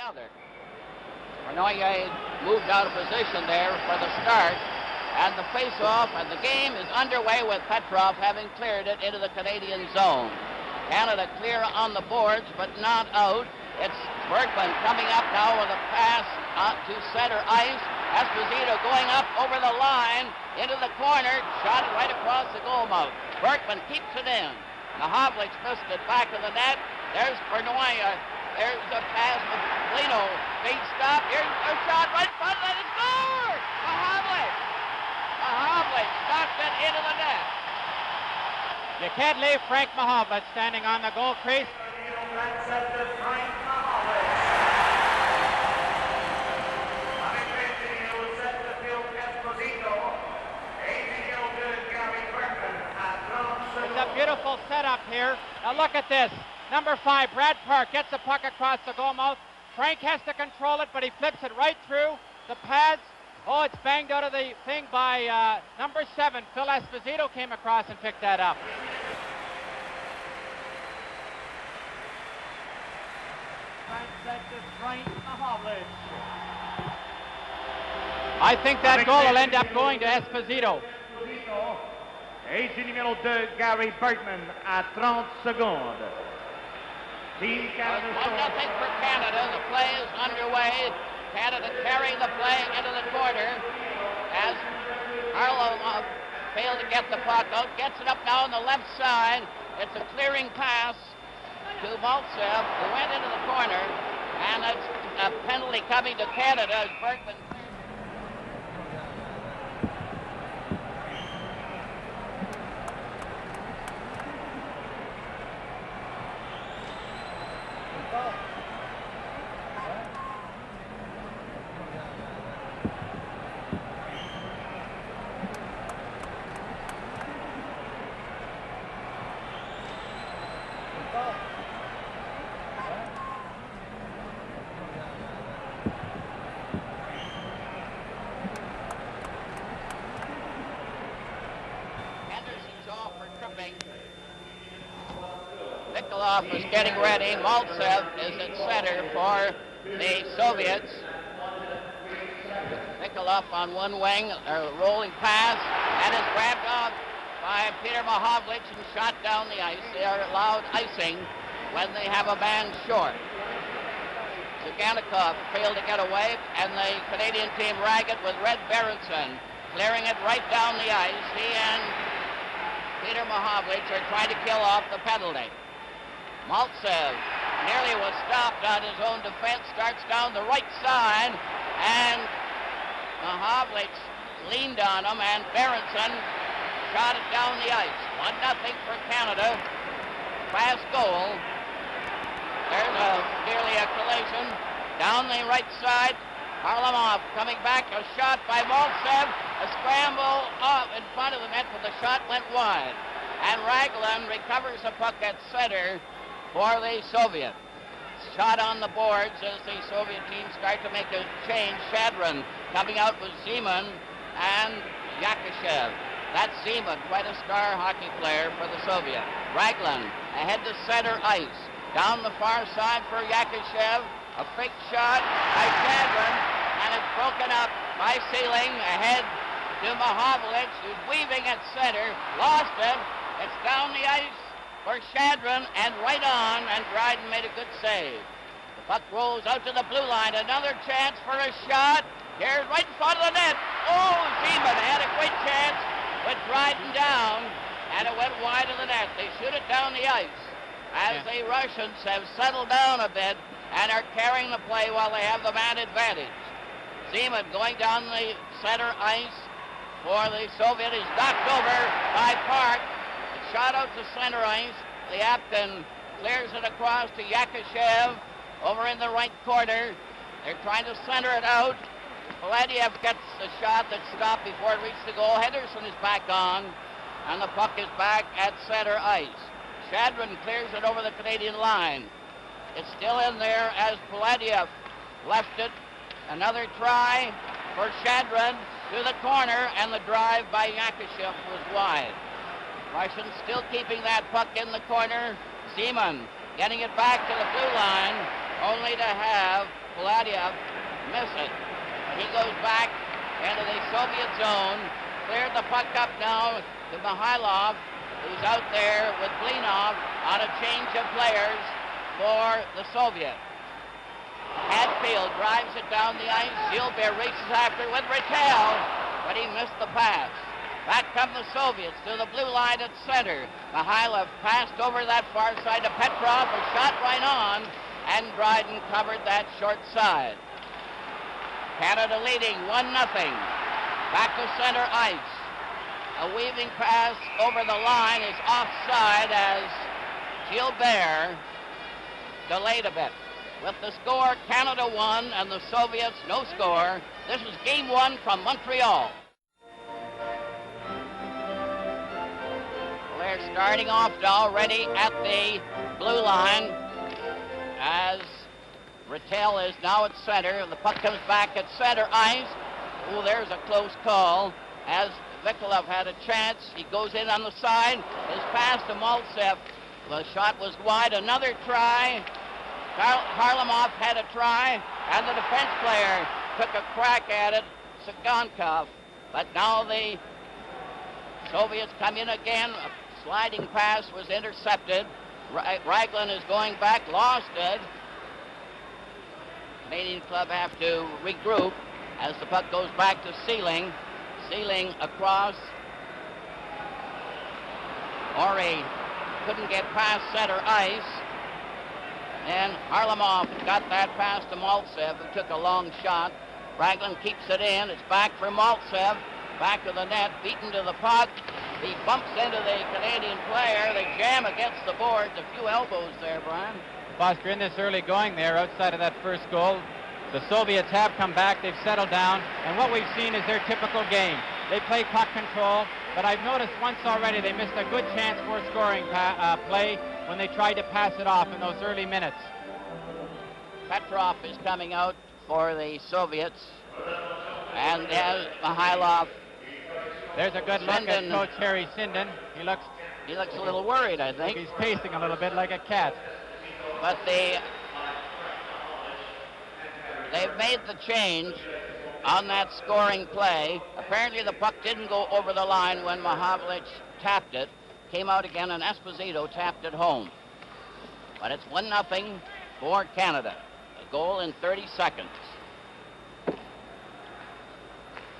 Other. Bernoulli moved out of position there for the start, and the face-off, and the game is underway with Petrov having cleared it into the Canadian zone. Canada clear on the boards, but not out. It's Bergman coming up now with a pass to center ice. Esposito going up over the line into the corner, shot right across the goal mouth. Bergman keeps it in. Mahovlich missed it back of the net. There's Bernoulli. There's a pass with Lino. Big stop. Here's a shot right in front. Let it score! Mahovlich. Mahovlich knocked it into the net. You can't leave Frank Mahovlich standing on the goal crease. It's a beautiful setup here. Now look at this. Number 5, Brad Park, gets the puck across the goal mouth. Frank has to control it, but he flips it right through the pads. Oh, it's banged out of the thing by number 7. Phil Esposito came across and picked that up. I think that goal will end up going to Esposito. Et du numéro 2, Gary Bergman, à 30 secondes. Team Canada. 1-0 for Canada. The play is underway. Canada carrying the play into the corner as Harlamov failed to get the puck out. Gets it up now on the left side. It's a clearing pass to Maltsev, who went into the corner, and it's a penalty coming to Canada as Bergman. Nikolov is getting ready. Maltsev is at center for the Soviets. Nikolov on one wing, a rolling pass, and is grabbed off by Peter Mahovlich and shot down the ice. They are allowed icing when they have a man short. Ziganikov failed to get away, and the Canadian team rag it with Red Berenson, clearing it right down the ice. He and Peter Mahovlich are trying to kill off the penalty. Maltsev nearly was stopped on his own defense, starts down the right side, and Mahovlich leaned on him, and Berenson shot it down the ice. 1-0 for Canada. Fast goal. There's nearly a collision. Down the right side, Harlamov coming back, a shot by Maltsev, a scramble up in front of the net, but the shot went wide. And Raglan recovers the puck at center for the Soviet. Shot on the boards as the Soviet team start to make a change. Shadron coming out with Zeman and Yakashev. That's Zeman, quite a star hockey player for the Soviet. Raglan ahead to center ice. Down the far side for Yakashev. A fake shot by Shadron, and it's broken up by Sealing. Ahead to Mahovlich, who's weaving at center. Lost it. It's down the ice for Shadron and right on, and Dryden made a good save. The puck rolls out to the blue line. Another chance for a shot. Here's right in front of the net. Oh, Zeman had a great chance with Dryden down, and it went wide of the net. They shoot it down the ice as the Russians have settled down a bit and are carrying the play while they have the man advantage. Zeman going down the center ice for the Soviet. He's knocked over by Park. Shot out to center ice. The Apton clears it across to Yakashev over in the right corner. They're trying to center it out. Poladiev gets the shot that stopped before it reached the goal. Henderson is back on, and the puck is back at center ice. Shadron clears it over the Canadian line. It's still in there as Poladiev left it. Another try for Shadron to the corner, and the drive by Yakashev was wide. Russians still keeping that puck in the corner. Zeman getting it back to the blue line, only to have Poladiev miss it. He goes back into the Soviet zone, cleared the puck up now to Mikhailov, who's out there with Blinov on a change of players for the Soviet. Hadfield drives it down the ice. Gilbert races after with Rattel, but he missed the pass. Back come the Soviets to the blue line at center. Mikhailov passed over that far side to Petrov, a shot right on, and Dryden covered that short side. Canada leading 1-0. Back to center ice. A weaving pass over the line is offside as Gilbert delayed a bit. With the score, Canada 1 and the Soviets no score. This is game 1 from Montreal. They're starting off already at the blue line as Rattel is now at center. The puck comes back at center ice. Oh, there's a close call as Vikolov had a chance. He goes in on the side. His pass to Maltsev. The shot was wide. Another try. Harlamov had a try, and the defense player took a crack at it, Sagankov. But now the Soviets come in again. A sliding pass was intercepted. Raglan is going back, lost it. Canadian club have to regroup as the puck goes back to Sealing. Sealing across. Ori couldn't get past center ice. And Harlamov got that pass to Maltsev, who took a long shot. Raglan keeps it in. It's back for Maltsev. Back to the net, beaten to the puck. He bumps into the Canadian player. They jam against the boards. A few elbows there, Brian. Foster, in this early going there, outside of that first goal, the Soviets have come back. They've settled down. And what we've seen is their typical game. They play puck control, but I've noticed once already they missed a good chance for a scoring play when they tried to pass it off in those early minutes. Petrov is coming out for the Soviets. And there's Mikhailov. There's a good look at Coach Harry Sinden. He looks a little worried, I think. He's pacing a little bit like a cat. But they've made the change on that scoring play. Apparently the puck didn't go over the line when Mahovlich tapped it. Came out again and Esposito tapped it home. But it's 1-0 for Canada. A goal in 30 seconds.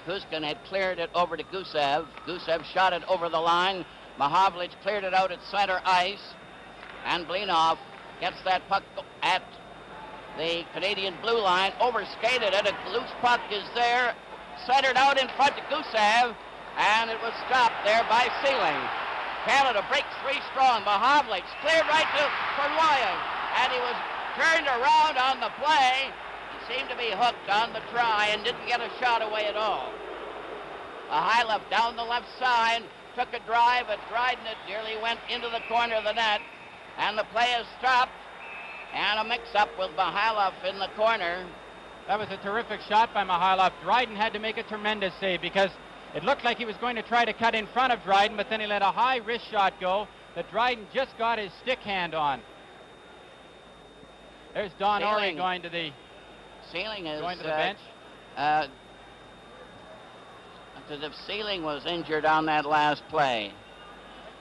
Kuskin had cleared it over to Gusev. Gusev shot it over the line. Mahovlich cleared it out at center ice. And Blinov gets that puck at the Canadian blue line. Overskated it. A loose puck is there. Centered out in front to Gusev. And it was stopped there by Sealing. Canada breaks 3 strong. Mahovlich cleared right to Korloyev. And he was turned around on the play. seemed to be hooked on the try and didn't get a shot away at all. Mihailov down the left side, took a drive at Dryden. It nearly went into the corner of the net, and the play is stopped, and a mix-up with Mihailov in the corner. That was a terrific shot by Mihailov. Dryden had to make a tremendous save because it looked like he was going to try to cut in front of Dryden, but then he let a high wrist shot go that Dryden just got his stick hand on. There's Don Orey going to the bench. As if Sealing was injured on that last play.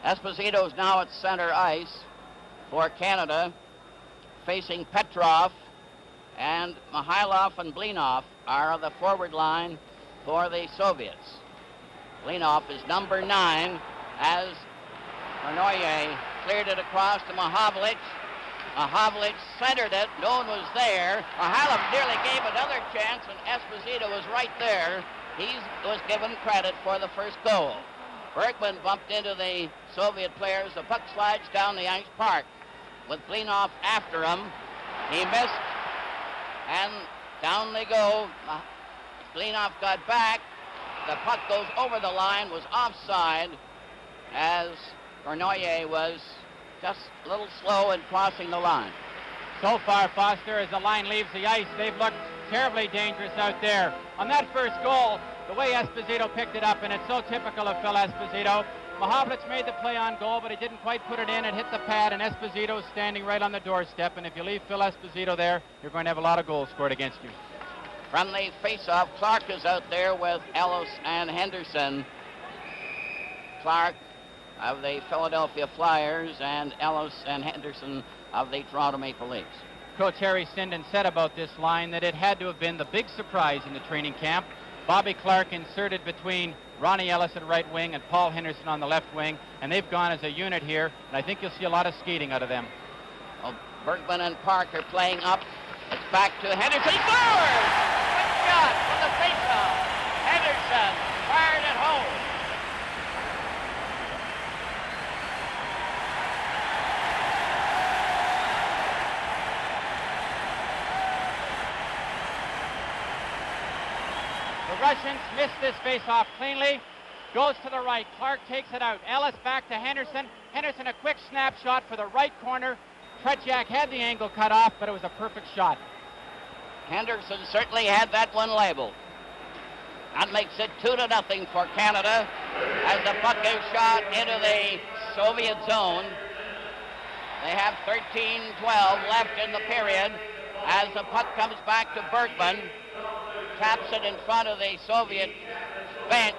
Esposito's now at center ice for Canada, facing Petrov, and Mihailov and Blinov are the forward line for the Soviets. Blinov is number 9 as Arnoye cleared it across to Mahavlich. Mahavlich centered it. No one was there. Mihailov nearly gave another chance, and Esposito was right there. He was given credit for the first goal. Bergman bumped into the Soviet players. The puck slides down the ice park with Blinov after him. He missed, and down they go. Blinov got back. The puck goes over the line, was offside, as Arnoye was just a little slow in crossing the line. So far, Foster, as the line leaves the ice, they've looked terribly dangerous out there. On that first goal, the way Esposito picked it up, and it's so typical of Phil Esposito, Mahavlich made the play on goal, but he didn't quite put it in. It hit the pad, and Esposito's standing right on the doorstep, and if you leave Phil Esposito there, you're going to have a lot of goals scored against you. From the face-off, Clark is out there with Ellis and Henderson. Clark of the Philadelphia Flyers and Ellis and Henderson of the Toronto Maple Leafs. Coach Harry Sinden said about this line that it had to have been the big surprise in the training camp. Bobby Clark inserted between Ronnie Ellis at right wing and Paul Henderson on the left wing, and they've gone as a unit here, and I think you'll see a lot of skating out of them. Well, Bergman and Park are playing up. It's back to Henderson. Scores! Good shot from the faceoff. Henderson fired it home. The Russians missed this face-off cleanly. Goes to the right. Clark takes it out. Ellis back to Henderson. Henderson a quick snapshot for the right corner. V.Tretьяк had the angle cut off, but it was a perfect shot. Henderson certainly had that one labeled. That makes it 2-0 for Canada as the puck is shot into the Soviet zone. They have 13-12 left in the period as the puck comes back to Bergman. Taps it in front of the Soviet bench.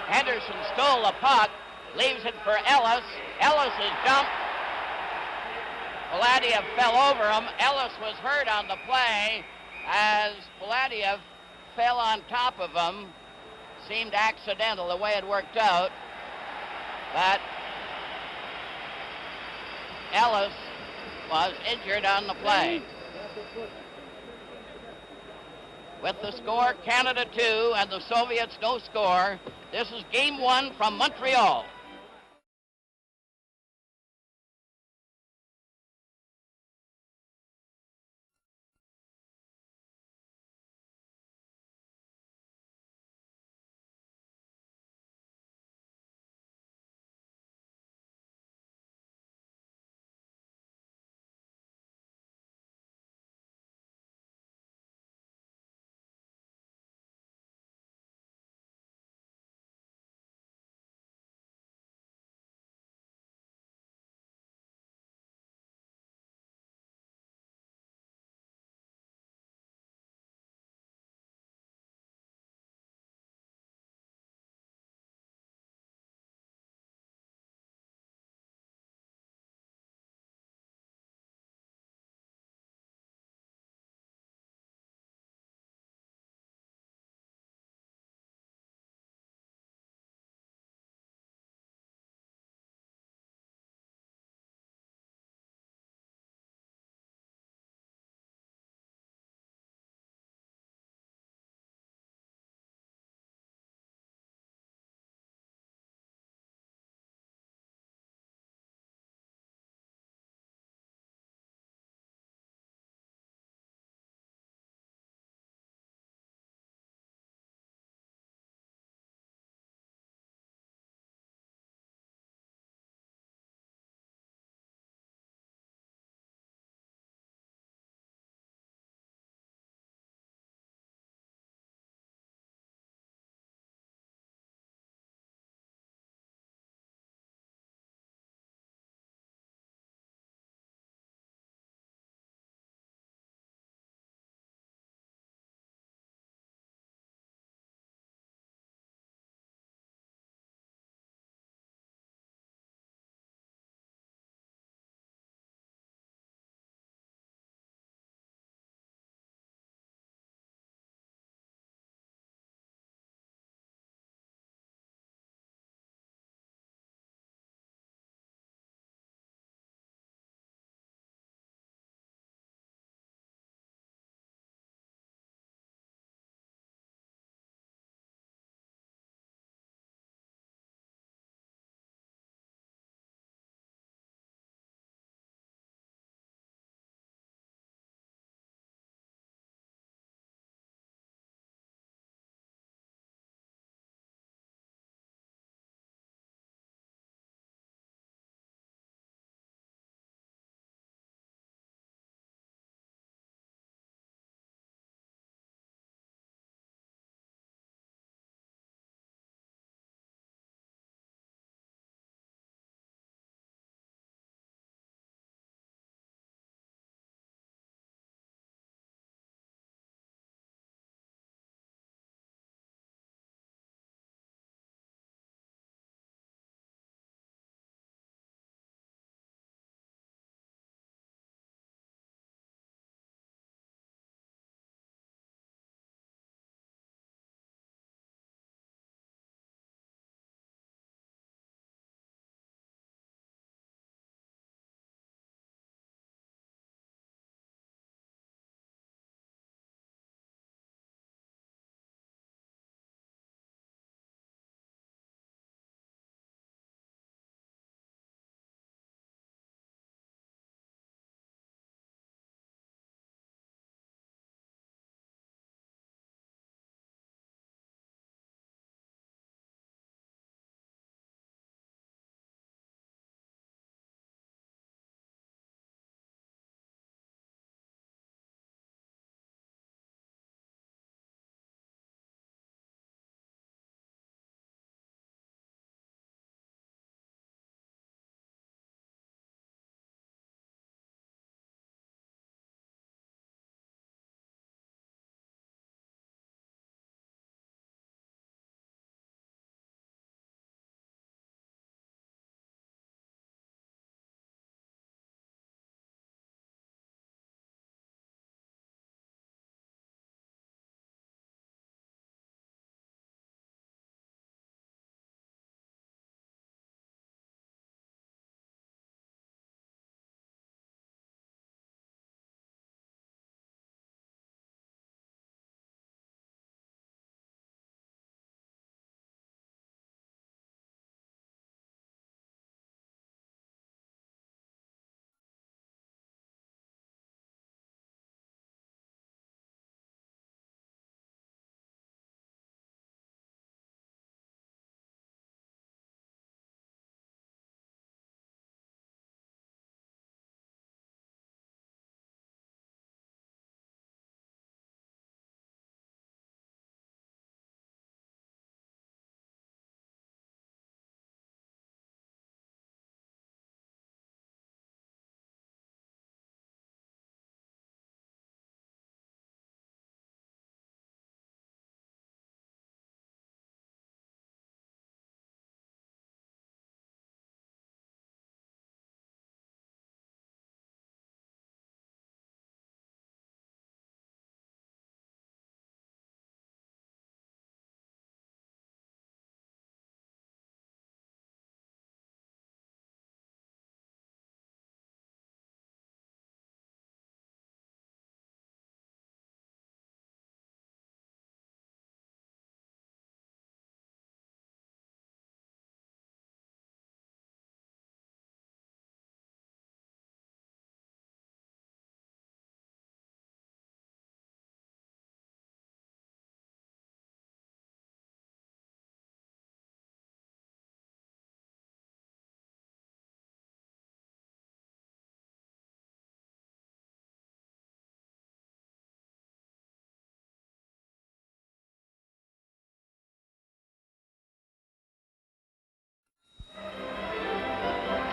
Henderson stole the puck, leaves it for Ellis. Ellis is dumped. Paladiev fell over him. Ellis was hurt on the play as Paladiev fell on top of him. Seemed accidental the way it worked out. But Ellis was injured on the play. With the score, Canada 2 and the Soviets no score. This is Game 1 from Montreal.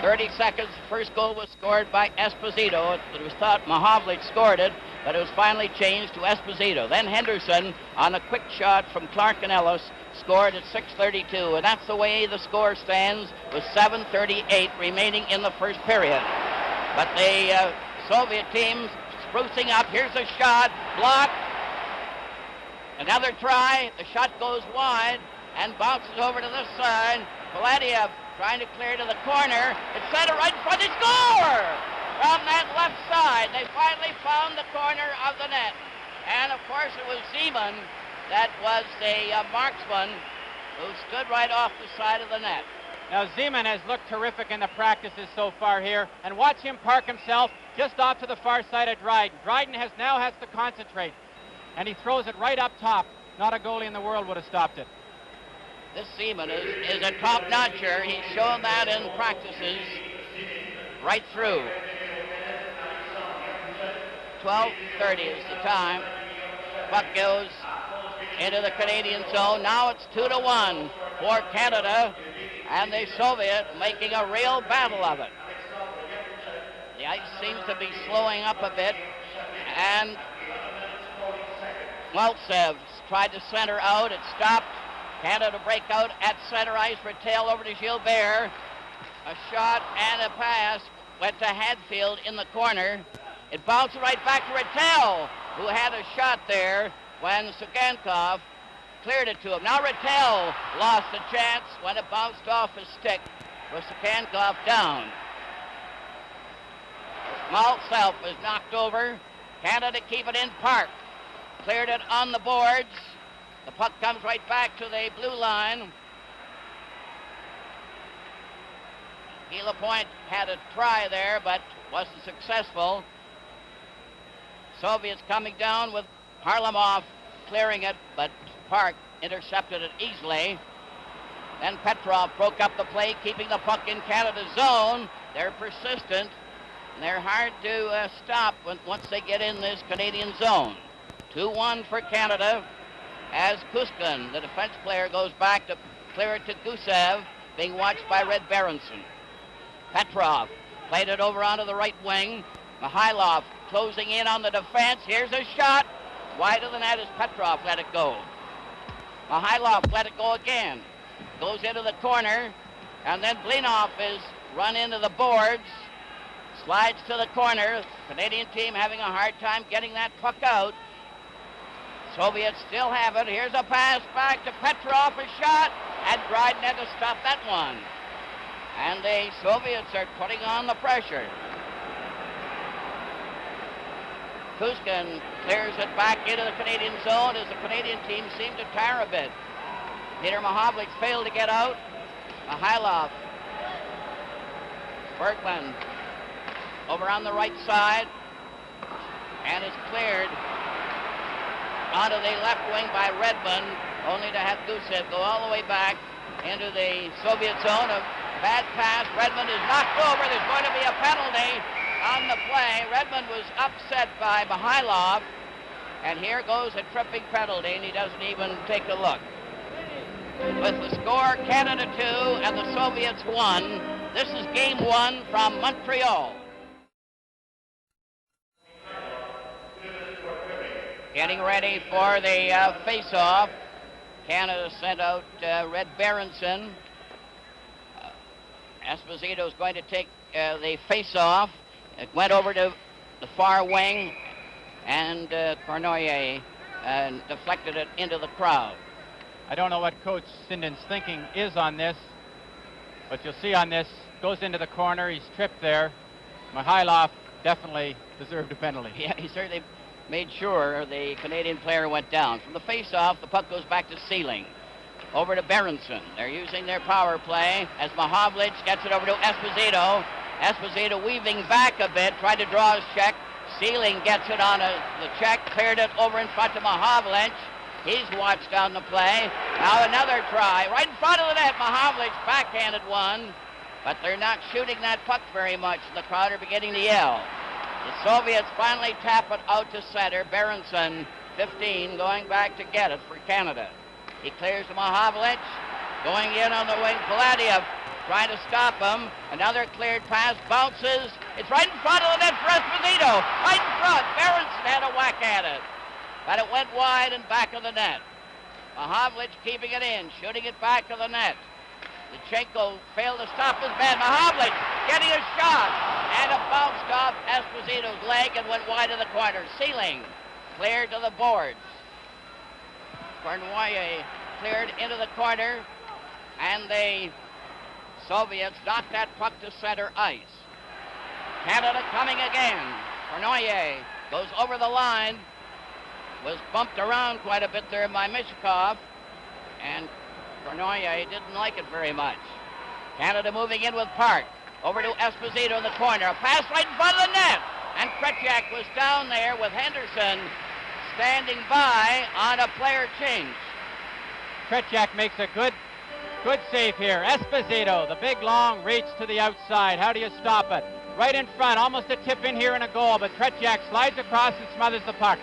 30 seconds, the first goal was scored by Esposito. It was thought Mahovlich scored it, but it was finally changed to Esposito. Then Henderson, on a quick shot from Clark and Ellis, scored at 6:32, and that's the way the score stands with 7:38 remaining in the first period. But the Soviet team sprucing up. Here's a shot, blocked. Another try, the shot goes wide and bounces over to this side. Paladiev trying to clear to the corner. It's centered right in front. They score! From that left side, they finally found the corner of the net. And of course it was Zeman that was the marksman who stood right off the side of the net. Now Zeman has looked terrific in the practices so far here, and watch him park himself just off to the far side of Dryden. Dryden now has to concentrate, and he throws it right up top. Not a goalie in the world would have stopped it. This Zeman is a top-notcher. He's shown that in practices right through. 12:30 is the time. Puck goes into the Canadian zone. Now it's 2-1 for Canada, and the Soviet making a real battle of it. The ice seems to be slowing up a bit, and Maltsev tried to center out. It stopped. Canada break out at center ice. Rattel over to Gilbert. A shot and a pass went to Hadfield in the corner. It bounced right back to Rattel, who had a shot there when Sugankov cleared it to him. Now Rattel lost a chance when it bounced off his stick with Sugankov down. Maltsev was knocked over. Canada keep it in park. Cleared it on the boards. The puck comes right back to the blue line. Gila Point had a try there, but wasn't successful. Soviets coming down with Harlamov clearing it, but Park intercepted it easily. Then Petrov broke up the play, keeping the puck in Canada's zone. They're persistent, and they're hard to stop once they get in this Canadian zone. 2-1 for Canada, as Kuskin, the defense player, goes back to clear it to Gusev, being watched by Red Berenson. Petrov played it over onto the right wing. Mikhailov closing in on the defense. Here's a shot. Wide of the net as Petrov let it go. Mikhailov let it go again. Goes into the corner, and then Blinov is run into the boards. Slides to the corner. Canadian team having a hard time getting that puck out. Soviets still have it. Here's a pass back to Petrov, a shot, and Dryden had to stop that one. And the Soviets are putting on the pressure. Kuskin clears it back into the Canadian zone as the Canadian team seemed to tire a bit. Peter Mahovlich failed to get out. Mikhailov. Bergman over on the right side, and is cleared onto the left wing by Redmond, only to have Gusev go all the way back into the Soviet zone. A bad pass. Redmond is knocked over. There's going to be a penalty on the play. Redmond was upset by Mikhailov, and here goes a tripping penalty, and he doesn't even take a look. With the score, Canada 2 and the Soviets 1. This is game 1 from Montreal. Getting ready for the face-off. Canada sent out Red Berenson. Esposito is going to take the face-off. It went over to the far wing, and Cornoyer deflected it into the crowd. I don't know what Coach Sinden's thinking is on this, but you'll see on this, goes into the corner, he's tripped there. Mikhailov definitely deserved a penalty. Yeah, he certainly made sure the Canadian player went down. From the face-off, the puck goes back to Sealing. Over to Berenson. They're using their power play as Mahovlich gets it over to Esposito. Esposito weaving back a bit, tried to draw his check. Sealing gets it on the check, cleared it over in front of Mahovlich. He's watched on the play. Now another try, right in front of the net. Mahovlich backhanded one, but they're not shooting that puck very much. The crowd are beginning to yell. The Soviets finally tap it out to center. Berenson, 15, going back to get it for Canada. He clears to Mahovlich. Going in on the wing, Paladiev trying to stop him. Another cleared pass, bounces. It's right in front of the net for Esposito. Right in front. Berenson had a whack at it. But it went wide and back of the net. Mahovlich keeping it in, shooting it back to the net. Lutsenko failed to stop his man. Mahovlich getting a shot. And it bounced off Esposito's leg and went wide of the corner. Sealing cleared to the boards. Cournoyer cleared into the corner. And the Soviets knocked that puck to center ice. Canada coming again. Cournoyer goes over the line. Was bumped around quite a bit there by Mishkov. And Cournoyer didn't like it very much. Canada moving in with Park. Over to Esposito in the corner. A pass right in front of the net. And V.Tretьяк was down there with Henderson standing by on a player change. V.Tretьяk makes a good save here. Esposito, the big long reach to the outside. How do you stop it? Right in front, almost a tip in here and a goal, but V.Tretьяk slides across and smothers the puck.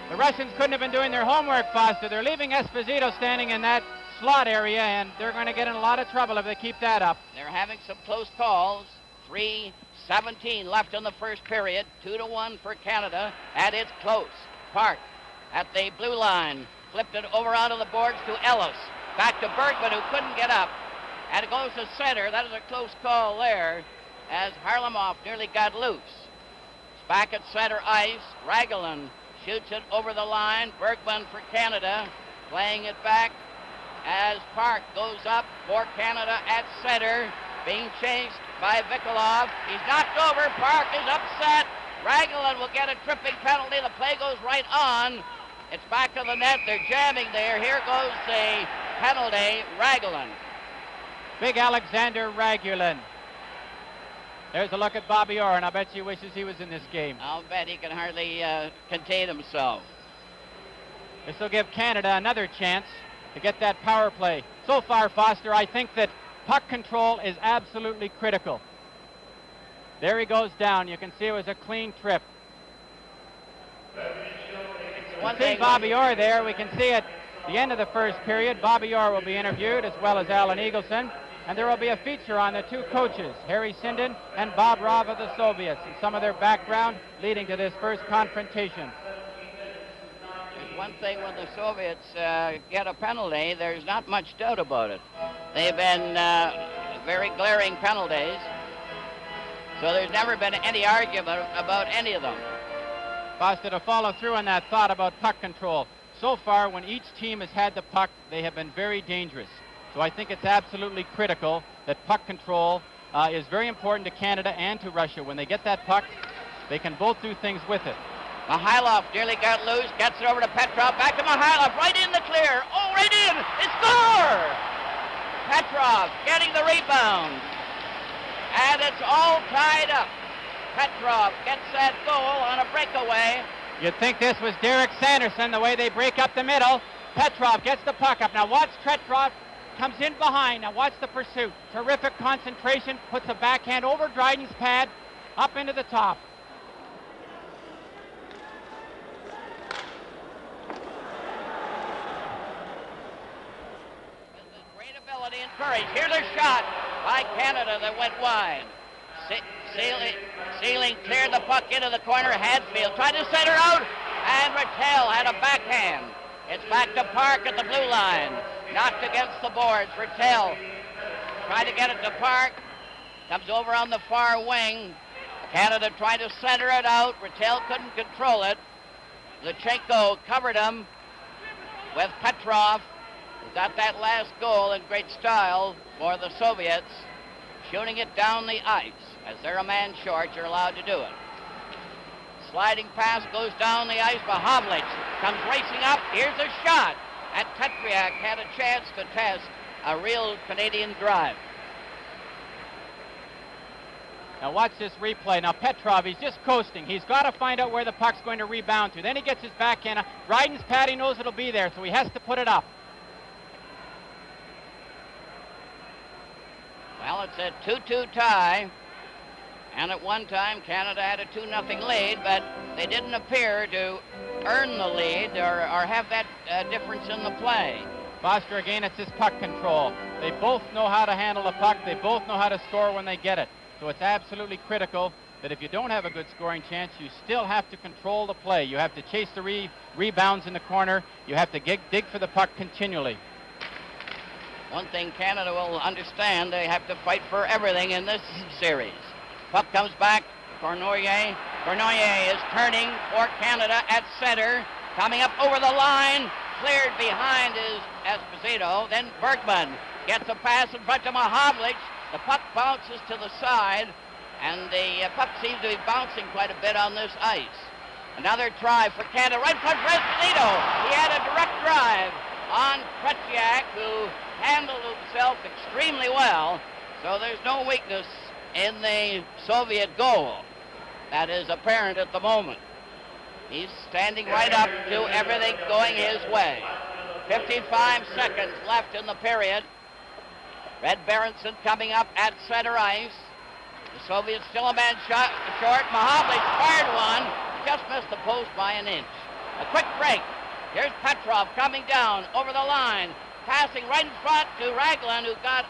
The Russians couldn't have been doing their homework faster. They're leaving Esposito standing in that slot area, and they're going to get in a lot of trouble if they keep that up. They're having some close calls. 3:17 left in the first period. 2-1 for Canada, and it's close. Park at the blue line. Flipped it over onto the boards to Ellis. Back to Bergman, who couldn't get up. And it goes to center. That is a close call there, as Harlamov nearly got loose. It's back at center ice. Raglan shoots it over the line. Bergman for Canada, playing it back as Park goes up for Canada at center, being chased by Vikolov. He's knocked over. Park is upset. Raglan will get a tripping penalty. The play goes right on. It's back to the net. They're jamming there. Here goes the penalty. Raglan. Big Alexander Raglan. There's a look at Bobby Orr, and I bet you wishes he was in this game. I'll bet he can hardly contain himself. This will give Canada another chance to get that power play. So far, Foster, I think that puck control is absolutely critical. There he goes down. You can see it was a clean trip. You see Bobby Orr there. We can see at the end of the first period, Bobby Orr will be interviewed, as well as Alan Eagleson. And there will be a feature on the two coaches, Harry Sinden and Bob Rov of the Soviets, and some of their background leading to this first confrontation. There's one thing when the Soviets get a penalty, there's not much doubt about it. They've been very glaring penalties, so there's never been any argument about any of them. Foster, to follow through on that thought about puck control. So far, when each team has had the puck, they have been very dangerous. So I think it's absolutely critical that puck control is very important to Canada and to Russia. When they get that puck, they can both do things with it. Mihailov nearly got loose, gets it over to Petrov, back to Mihailov, right in the clear. Oh, right in! They score! Petrov getting the rebound. And it's all tied up. Petrov gets that goal on a breakaway. You'd think this was Derek Sanderson, the way they break up the middle. Petrov gets the puck up. Now watch Petrov. Comes in behind. Now watch the pursuit. Terrific concentration. Puts a backhand over Dryden's pad. Up into the top. Great ability and courage. Here's a shot by Canada that went wide. Sealing cleared the puck into the corner. Hadfield tried to center out. And Rattel had a backhand. It's back to Park at the blue line. Knocked against the boards. Rattel tried to get it to Park. Comes over on the far wing. Canada tried to center it out. Rattel couldn't control it. Lutsenko covered him with Petrov, who got that last goal in great style for the Soviets, shooting it down the ice. As they're a man short, you're allowed to do it. Sliding pass goes down the ice. Mahovlich comes racing up. Here's a shot. And V.Tretьяk had a chance to test a real Canadian drive. Now watch this replay. Now Petrov, he's just coasting. He's got to find out where the puck's going to rebound to. Then he gets his backhand. Dryden's pad, he knows it'll be there, so he has to put it up. Well, it's a 2-2 tie. And at one time, Canada had a 2-0 lead, but they didn't appear to earn the lead or have that difference in the play. Foster, again, it's his puck control. They both know how to handle the puck. They both know how to score when they get it. So it's absolutely critical that if you don't have a good scoring chance, you still have to control the play. You have to chase the rebounds in the corner. You have to dig for the puck continually. One thing Canada will understand, they have to fight for everything in this series. Puck comes back, Cournoyer. Cournoyer is turning for Canada at center. Coming up over the line, cleared behind is Esposito. Then Bergman gets a pass in front of Mahavlich. The puck bounces to the side, and the puck seems to be bouncing quite a bit on this ice. Another try for Canada, right in front of Esposito. He had a direct drive on V.Tretьяк, who handled himself extremely well. So there's no weakness in the Soviet goal. That is apparent at the moment. He's standing right up to everything going his way. 55 seconds left in the period. Red Berenson coming up at center ice. The Soviets still a man short. Mahavlich fired one. Just missed the post by an inch. A quick break. Here's Petrov coming down over the line. Passing right in front to Raglan, who got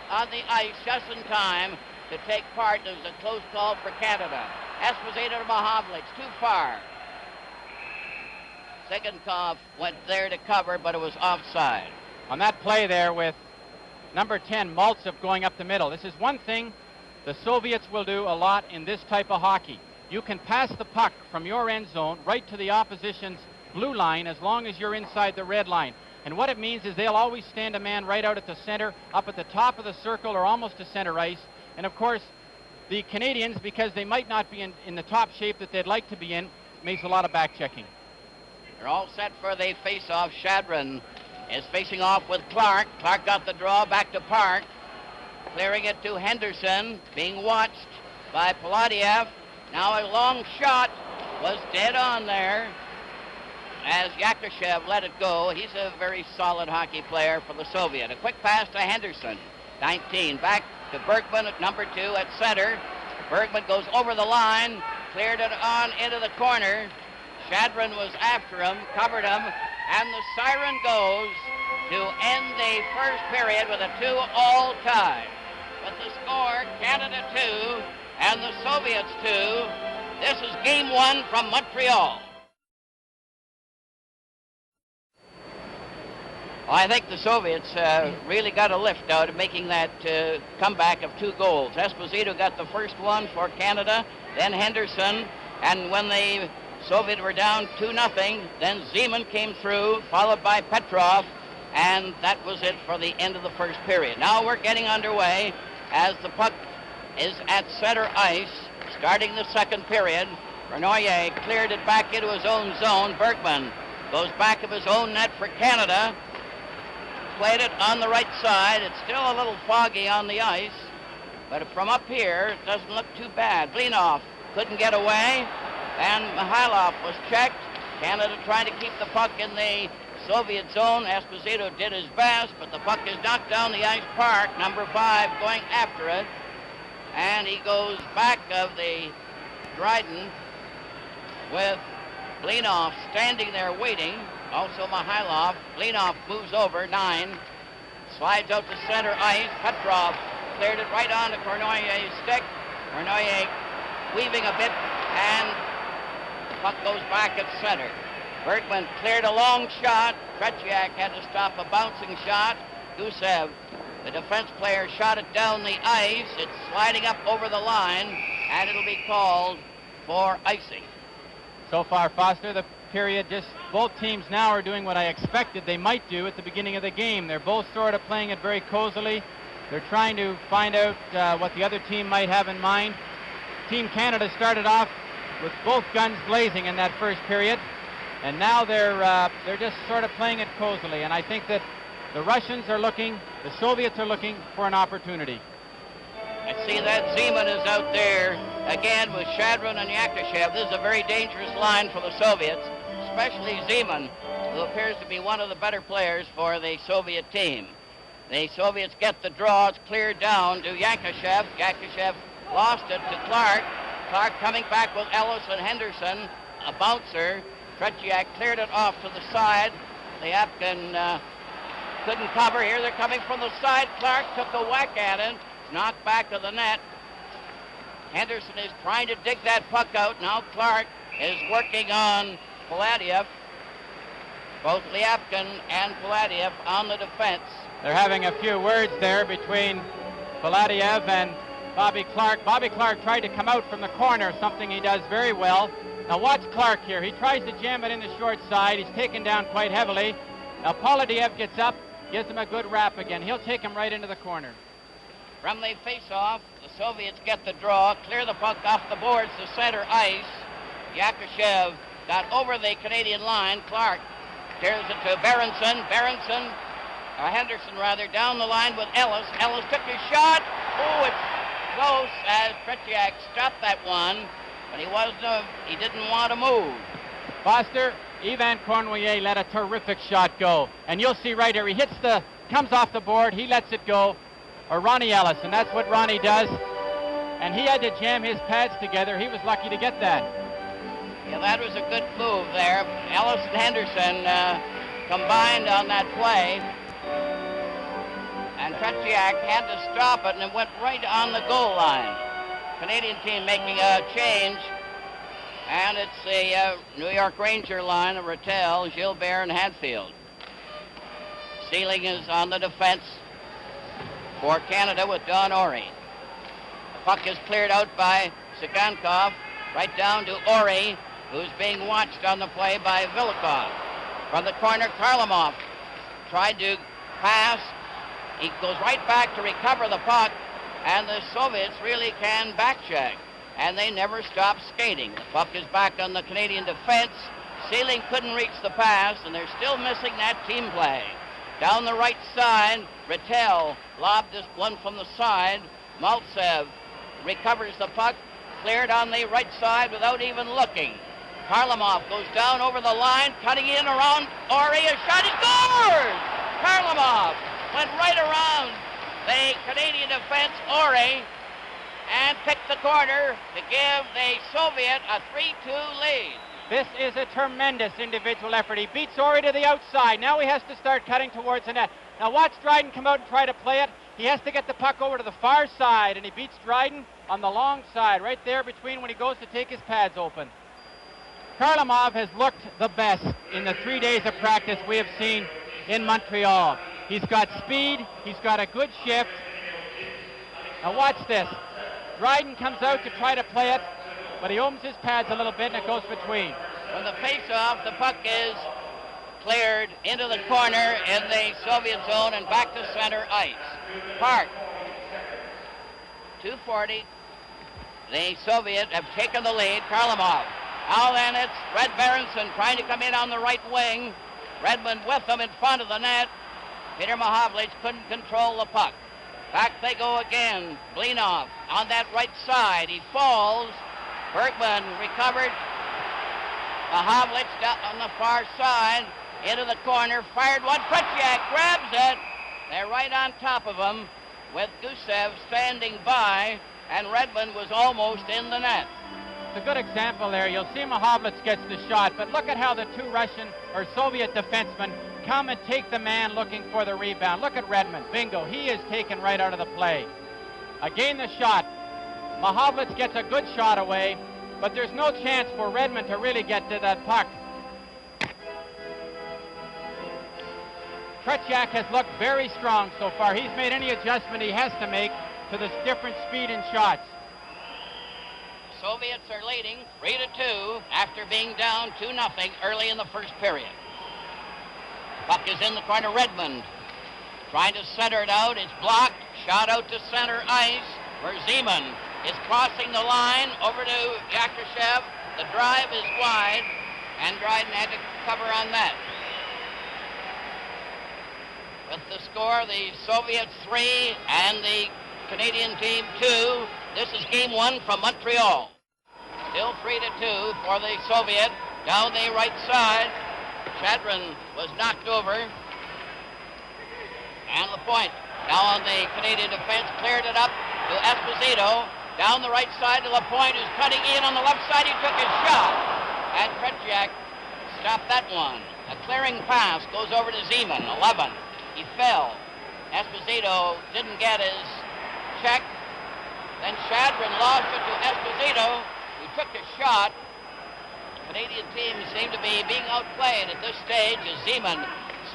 on the ice just in time to take part. It was a close call for Canada. Esposito to Mahavlich, too far. Sigankov went there to cover, but it was offside. On that play there with number 10, Maltsev, going up the middle. This is one thing the Soviets will do a lot in this type of hockey. You can pass the puck from your end zone right to the opposition's blue line as long as you're inside the red line. And what it means is they'll always stand a man right out at the center, up at the top of the circle or almost to center ice. And of course, the Canadians, because they might not be in the top shape that they'd like to be in, makes a lot of back checking. They're all set for the face-off. Shadron is facing off with Clark. Clark got the draw back to Park. Clearing it to Henderson, being watched by Paladiev. Now a long shot was dead on there as Yakushev let it go. He's a very solid hockey player for the Soviet. A quick pass to Henderson, 19. Back to Bergman at number 2 at center. Bergman goes over the line, cleared it on into the corner. Shadron was after him, covered him, and the siren goes to end the first period with a 2-all tie. With the score, Canada 2 and the Soviets 2. This is game 1 from Montreal. Well, I think the Soviets really got a lift out of making that comeback of 2 goals. Esposito got the first one for Canada, then Henderson, and when the Soviets were down 2-0, then Zeman came through, followed by Petrov, and that was it for the end of the first period. Now we're getting underway as the puck is at center ice, starting the second period. Cournoyer cleared it back into his own zone. Bergman goes back of his own net for Canada. Played it on the right side. It's still a little foggy on the ice, but from up here, it doesn't look too bad. Blinov couldn't get away, and Mikhailov was checked. Canada trying to keep the puck in the Soviet zone. Esposito did his best, but the puck is knocked down the ice. Park, number 5, going after it, and he goes back of the Dryden with Blinov standing there waiting. Also Mikhailov. Blinov moves over, 9. Slides out to center ice. Petrov cleared it right on to Cournoyer's stick. Cournoyer weaving a bit, and the puck goes back at center. Bergman cleared a long shot. V.Tretьяк had to stop a bouncing shot. Gusev, the defense player, shot it down the ice. It's sliding up over the line, and it'll be called for icing. So far, Foster, the period, just both teams now are doing what I expected they might do at the beginning of the game. They're both sort of playing it very cozily. They're trying to find out what the other team might have in mind. Team Canada started off with both guns blazing in that first period, and now they're just sort of playing it cozily. And I think that the Russians are looking, the Soviets are looking for an opportunity. I see that Zeman is out there again with Shadron and Yakushev. This is a very dangerous line for the Soviets, especially Zeman, who appears to be one of the better players for the Soviet team. The Soviets get the draw. It's cleared down to Yakushev. Yakushev lost it to Clark. Clark coming back with Ellis and Henderson, a bouncer. V.Tretьяк cleared it off to the side. The Apkin couldn't cover. Here they're coming from the side. Clark took a whack at it. Knocked back to the net. Henderson is trying to dig that puck out. Now Clark is working on Paladiev. Both Liapkin and Paladiev on the defense. They're having a few words there between Paladiev and Bobby Clark. Bobby Clark tried to come out from the corner, something he does very well. Now watch Clark here. He tries to jam it in the short side. He's taken down quite heavily. Now Paladiev gets up, gives him a good wrap again. He'll take him right into the corner. From the face-off, the Soviets get the draw, clear the puck off the boards to center ice. Yakushev got over the Canadian line. Clark clears it to Berenson. Henderson down the line with Ellis. Ellis took his shot. Oh, it's close as V.Tretьяк stopped that one, but he didn't want to move. Foster, Ivan Cornoyer let a terrific shot go. And you'll see right here, he comes off the board, he lets it go. Or Ronnie Ellis, and that's what Ronnie does. And he had to jam his pads together. He was lucky to get that. Yeah, that was a good move there. Ellis and Henderson combined on that play. And V.Tretьяk had to stop it, and it went right on the goal line. Canadian team making a change. And it's the New York Ranger line of Rattel, Gilbert, and Hadfield. Sealing is on the defense for Canada with Don Ori. The puck is cleared out by Sigankov, right down to Ori, who's being watched on the play by Vilikov. From the corner, Kharlamov tried to pass. He goes right back to recover the puck, and the Soviets really can backcheck, and they never stop skating. The puck is back on the Canadian defense. Sealing couldn't reach the pass, and they're still missing that team play. Down the right side, Rattel lobbed this one from the side. Maltsev recovers the puck, cleared on the right side without even looking. Kharlamov goes down over the line, cutting in around Ori. A shot, he scores! Kharlamov went right around the Canadian defense, Ori, and picked the corner to give the Soviet a 3-2 lead. This is a tremendous individual effort. He beats Ori to the outside. Now he has to start cutting towards the net. Now watch Dryden come out and try to play it. He has to get the puck over to the far side, and he beats Dryden on the long side, right there between when he goes to take his pads open. Kharlamov has looked the best in the 3 days of practice we have seen in Montreal. He's got speed, he's got a good shift. Now watch this. Dryden comes out to try to play it, but he opens his pads a little bit and it goes between. From the face-off, the puck is cleared into the corner in the Soviet zone and back to center ice. Park. 2:40. The Soviets have taken the lead. Kharlamov. Now then it's Red Berenson trying to come in on the right wing. Redmond with him in front of the net. Peter Mahovlich couldn't control the puck. Back they go again. Blinov on that right side. He falls. Bergman recovered. Mahovlich down on the far side. Into the corner. Fired one. V.Tretьяк grabs it. They're right on top of him with Gusev standing by, and Redmond was almost in the net. It's a good example there. You'll see Mahovlich gets the shot, but look at how the two Russian or Soviet defensemen come and take the man looking for the rebound. Look at Redmond. Bingo. He is taken right out of the play. Again, the shot. Mahovlich gets a good shot away, but there's no chance for Redmond to really get to that puck. V.Tretьяk has looked very strong so far. He's made any adjustment he has to make to this different speed and shots. Soviets are leading 3-2 after being down 2-0 early in the first period. Puck is in the corner. Redmond trying to center it out. It's blocked. Shot out to center ice where Zeman is crossing the line over to Yakushev. The drive is wide, and Dryden had to cover on that. With the score, the Soviets 3 and the Canadian team 2. This is game 1 from Montreal. Still 3-2 for the Soviet. Down the right side, Chadron was knocked over. And the point. Now on the Canadian defense, cleared it up to Esposito. Down the right side to Lapointe, who's cutting in on the left side. He took his shot. And V.Tretьяk stopped that one. A clearing pass goes over to Zeman, 11. he fell. Esposito didn't get his check. Then Shadron lost it to Esposito, who took a shot. The Canadian team seemed to be being outplayed at this stage as Zeman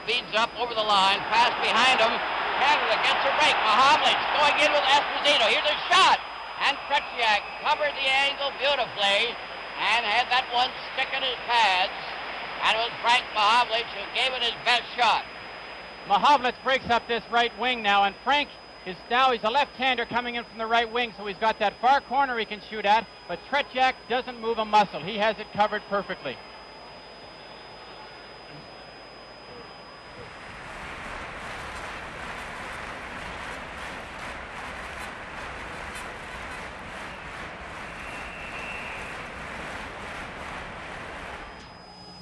speeds up over the line, pass behind him. Canada gets a break. Mahavlich going in with Esposito. Here's a shot. And V.Tretьяк covered the angle beautifully and had that one stick in his pads. And it was Frank Mahavlich who gave it his best shot. Mahavlich breaks up this right wing now, and Frank is now, he's a left-hander coming in from the right wing, so he's got that far corner he can shoot at, but V.Tretьяk doesn't move a muscle. He has it covered perfectly.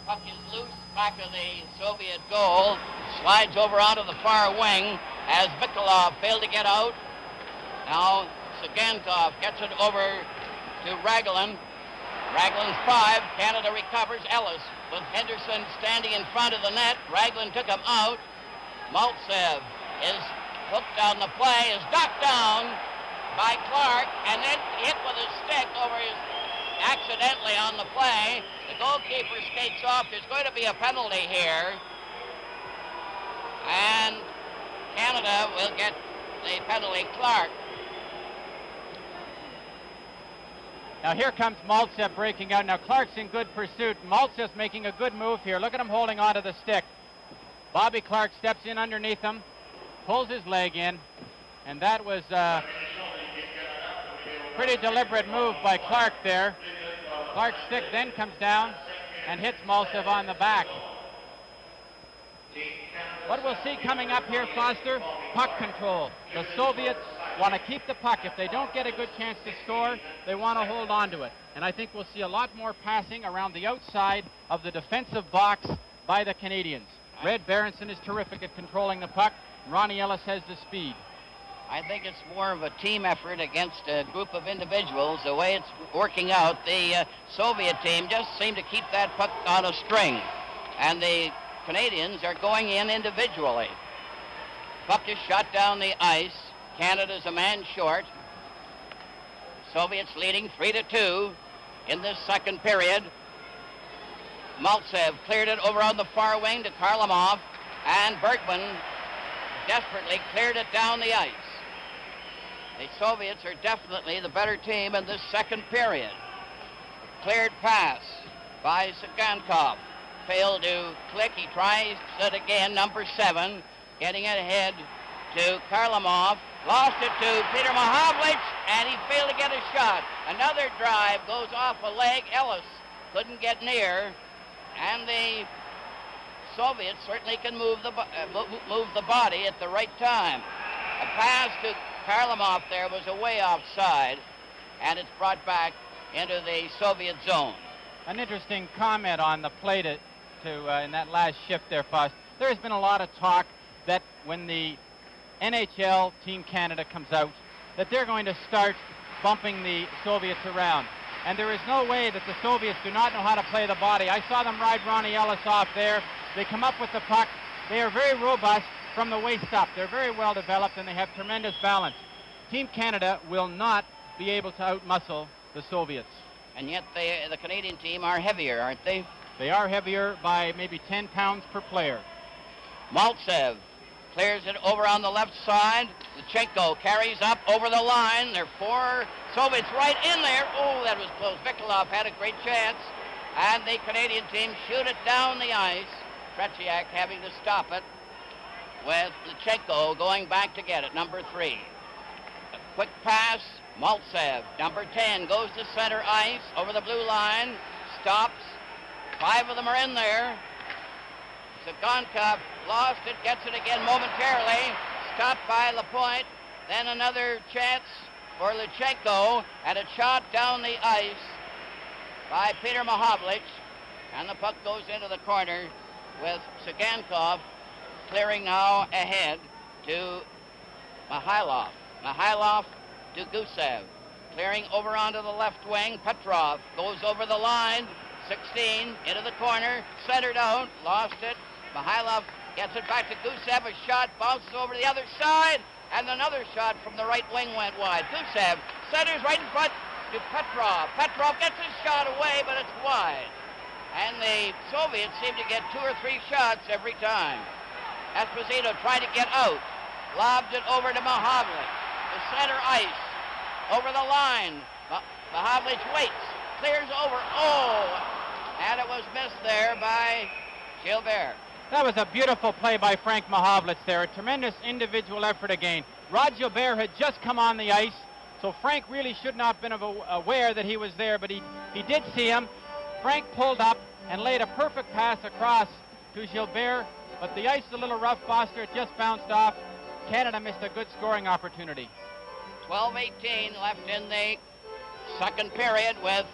Puck is loose back of the Soviet goal, slides over onto the far wing as Mikulov failed to get out. Now Sagankov gets it over to Raglan. Raglan's 5, Canada recovers. Ellis with Henderson standing in front of the net. Raglan took him out. Maltsev is hooked on the play, is knocked down by Clark, and then hit with his stick over his accidentally on the play. The goalkeeper skates off. There's going to be a penalty here. And Canada will get the penalty. Clark. Now here comes Maltsev breaking out. Now Clark's in good pursuit. Maltsev's making a good move here. Look at him holding onto the stick. Bobby Clark steps in underneath him, pulls his leg in, and that was a pretty deliberate move by Clark there. Clark's stick then comes down and hits Maltsev on the back. What we'll see coming up here, Foster, puck control. The Soviets want to keep the puck. If they don't get a good chance to score, they want to hold on to it. And I think we'll see a lot more passing around the outside of the defensive box by the Canadians. Red Berenson is terrific at controlling the puck. Ronnie Ellis has the speed. I think it's more of a team effort against a group of individuals. The way it's working out, the Soviet team just seemed to keep that puck on a string. And the Canadians are going in individually. Puck is shot down the ice. Canada's a man short. Soviets leading 3-2 in this second period. Maltsev cleared it over on the far wing to Kharlamov, and Bergman desperately cleared it down the ice. The Soviets are definitely the better team in this second period. Cleared pass by Sagankov. Failed to click. He tries it again, number 7, getting it ahead to Kharlamov. Lost it to Peter Mahavlich, and he failed to get a shot. Another drive goes off a leg. Ellis couldn't get near, and the Soviets certainly can move the body at the right time. A pass to Kharlamov there was away offside, and it's brought back into the Soviet zone. An interesting comment on the play in that last shift there, Foster. There has been a lot of talk that when the NHL Team Canada comes out, that they're going to start bumping the Soviets around. And there is no way that the Soviets do not know how to play the body. I saw them ride Ronnie Ellis off there. They come up with the puck. They are very robust from the waist up. They're very well developed, and they have tremendous balance. Team Canada will not be able to outmuscle the Soviets. And yet the Canadian team are heavier, aren't they? They are heavier by maybe 10 pounds per player. Maltsev clears it over on the left side. Lutsenko carries up over the line. There are 4 Soviets right in there. Oh, that was close. Mikulov had a great chance. And the Canadian team shoot it down the ice. V.Tretьяк having to stop it with Lutsenko going back to get it, number 3. A quick pass. Maltsev, number 10, goes to center ice over the blue line. Stops. 5 of them are in there. Sagankov lost it, gets it again momentarily. Stopped by Lapointe. Then another chance for Lutsenko, and a shot down the ice by Peter Mahavlich. And the puck goes into the corner with Sagankov clearing now ahead to Mikhailov. Mikhailov to Gusev. Clearing over onto the left wing. Petrov goes over the line. 16 into the corner. Centered out. Lost it. Mikhailov Gets it back to Gusev. A shot bounces over the other side. And another shot from the right wing went wide. Gusev centers right in front to Petrov. Petrov gets his shot away, but it's wide. And the Soviets seem to get 2 or 3 shots every time. Esposito tried to get out. Lobs it over to Mahavlich. The center ice. Over the line. Mahavlich waits. Clears over. Oh! And it was missed there by Gilbert. That was a beautiful play by Frank Mahavlich there. A tremendous individual effort again. Rod Gilbert had just come on the ice, so Frank really should not have been aware that he was there, but he did see him. Frank pulled up and laid a perfect pass across to Gilbert, but the ice is a little rough, Foster. It just bounced off. Canada missed a good scoring opportunity. 12:18 left in the second period with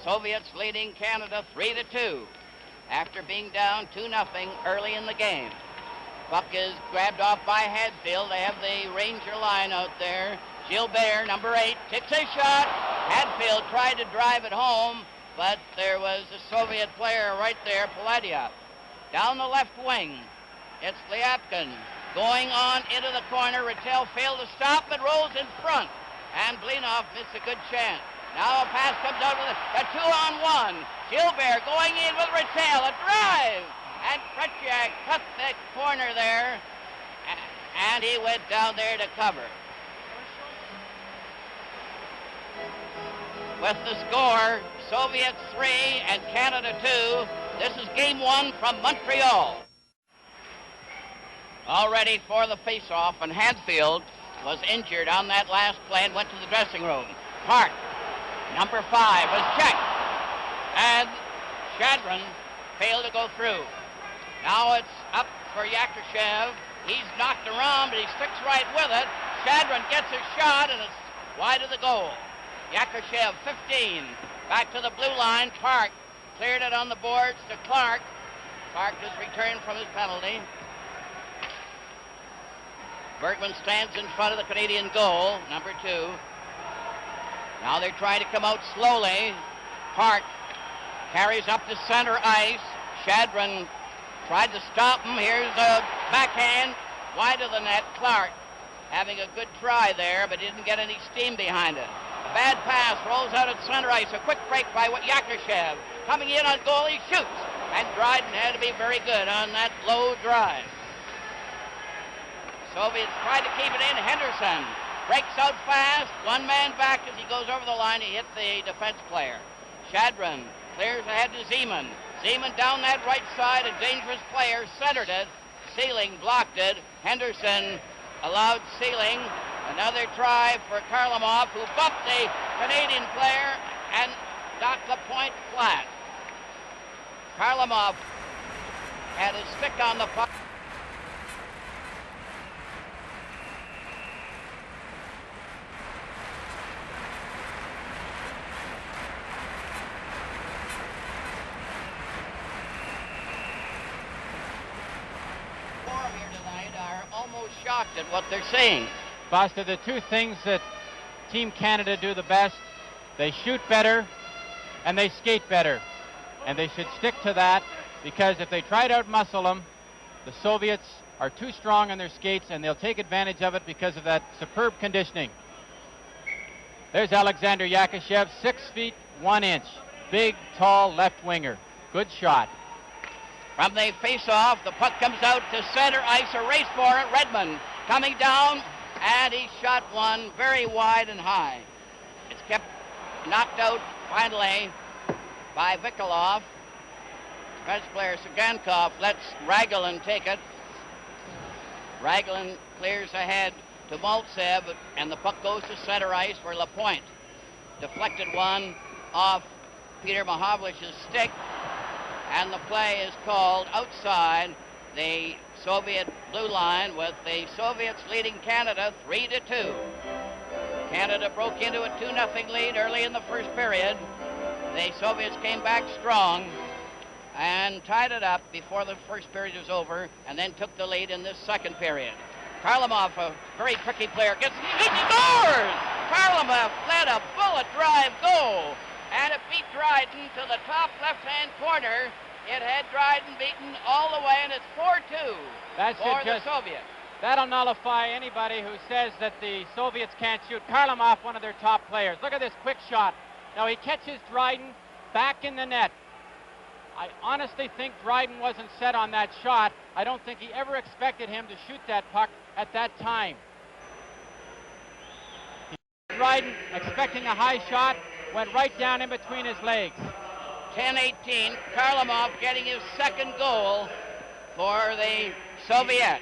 Soviets leading Canada 3-2 after being down 2-0 early in the game. Puck is grabbed off by Hadfield. They have the Ranger line out there. Gilbert, number 8, takes a shot. Hadfield tried to drive it home, but there was a Soviet player right there, Paladyev. Down the left wing, it's Lyapkin going on into the corner. Rattel failed to stop, but rolls in front. And Blinov missed a good chance. Now a pass comes out with a 2-on-1. Gilbert going in with Rattel, a drive. And V.Tretьяк cut the corner there, and he went down there to cover. With the score, Soviets 3 and Canada 2. This is game 1 from Montreal. All ready for the face-off, and Hadfield was injured on that last play and went to the dressing room. Park, number 5, was checked, and Shadron failed to go through. Now it's up for Yakushev. He's knocked around, but he sticks right with it. Shadron gets a shot, and it's wide of the goal. Yakushev, 15, back to the blue line. Park cleared it on the boards to Clark. Clark has returned from his penalty. Bergman stands in front of the Canadian goal, number 2. Now they're trying to come out slowly. Park carries up to center ice. Shadron tried to stop him. Here's a backhand wide of the net. Clark having a good try there, but didn't get any steam behind it. A bad pass rolls out at center ice. A quick break by Yakushev. Coming in on goal, he shoots. And Dryden had to be very good on that low drive. Soviets tried to keep it in. Henderson breaks out fast. One man back as he goes over the line. He hit the defense player. Shadron clears ahead to Zeman. Zeman down that right side. A dangerous player centered it. Sealing blocked it. Henderson allowed Sealing. Another try for Kharlamov, who bumped the Canadian player and knocked the point flat. Kharlamov had his stick on the puck. Almost shocked at what they're seeing. Foster, the two things that Team Canada do the best, they shoot better and they skate better. And they should stick to that, because if they try to outmuscle them, the Soviets are too strong on their skates, and they'll take advantage of it because of that superb conditioning. There's Alexander Yakushev, 6 feet 1 inch. Big, tall left winger. Good shot. From the face-off, the puck comes out to center ice. A race for it. Redmond coming down, and he shot one very wide and high. It's kept knocked out finally by Vikolov. French player Sagankov lets Raglan take it. Raglan clears ahead to Maltsev, and the puck goes to center ice for Lapointe. Deflected one off Peter Mahavlich's stick, and the play is called outside the Soviet blue line, with the Soviets leading Canada 3-2. Canada broke into a 2-0 lead early in the first period. The Soviets came back strong and tied it up before the first period was over, and then took the lead in this second period. Kharlamov, a very tricky player, gets it, scores! Kharlamov led a bullet drive goal, and it beat Dryden to the top left-hand corner. It had Dryden beaten all the way, and it's 4-2 for the Soviets. That'll nullify anybody who says that the Soviets can't shoot. Kharlamov, one of their top players. Look at this quick shot. Now he catches Dryden back in the net. I honestly think Dryden wasn't set on that shot. I don't think he ever expected him to shoot that puck at that time. Dryden, expecting a high shot, went right down in between his legs. 10-18, Kharlamov getting his second goal for the Soviet.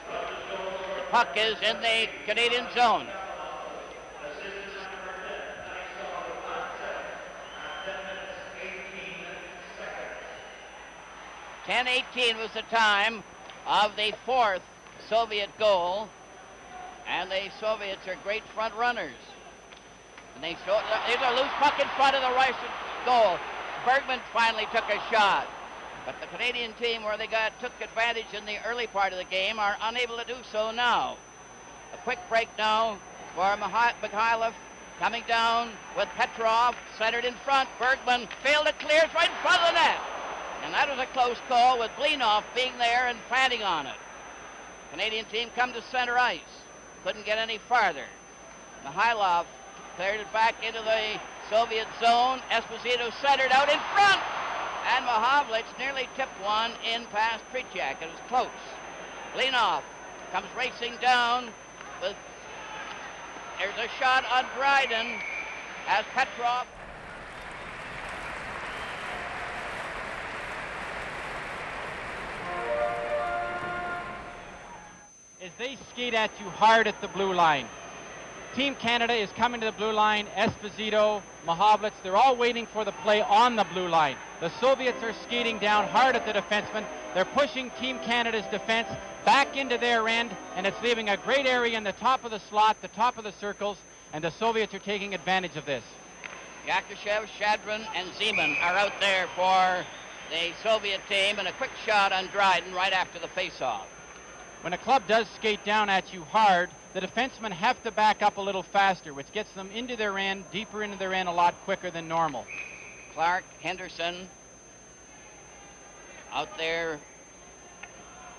The puck is in the Canadian zone. .10:18 was the time of the fourth Soviet goal, and the Soviets are great front runners. And there's a loose puck in front of the Russian goal. Bergman finally took a shot, but the Canadian team, where they took advantage in the early part of the game, are unable to do so now. A quick break now for Mikhailov, coming down with Petrov, centered in front. Bergman failed to clear, it's right in front of the net. And that was a close call, with Blinoff being there and planting on it. Canadian team come to center ice. Couldn't get any farther. Mikhailov cleared it back into the Soviet zone. Esposito centered out in front. And Mahavlich nearly tipped one in past V.Tretьяк. It was close. Blinoff comes racing down. There's a shot on Dryden as Petrov. As they skate at you hard at the blue line. Team Canada is coming to the blue line. Esposito, Mahavlich, they're all waiting for the play on the blue line. The Soviets are skating down hard at the defenseman. They're pushing Team Canada's defense back into their end, and it's leaving a great area in the top of the slot, the top of the circles, and the Soviets are taking advantage of this. Yakushev, Shadrin, and Zeman are out there for the Soviet team, and a quick shot on Dryden right after the face-off. When a club does skate down at you hard, the defensemen have to back up a little faster, which gets them into their end, deeper into their end, a lot quicker than normal. Clark, Henderson out there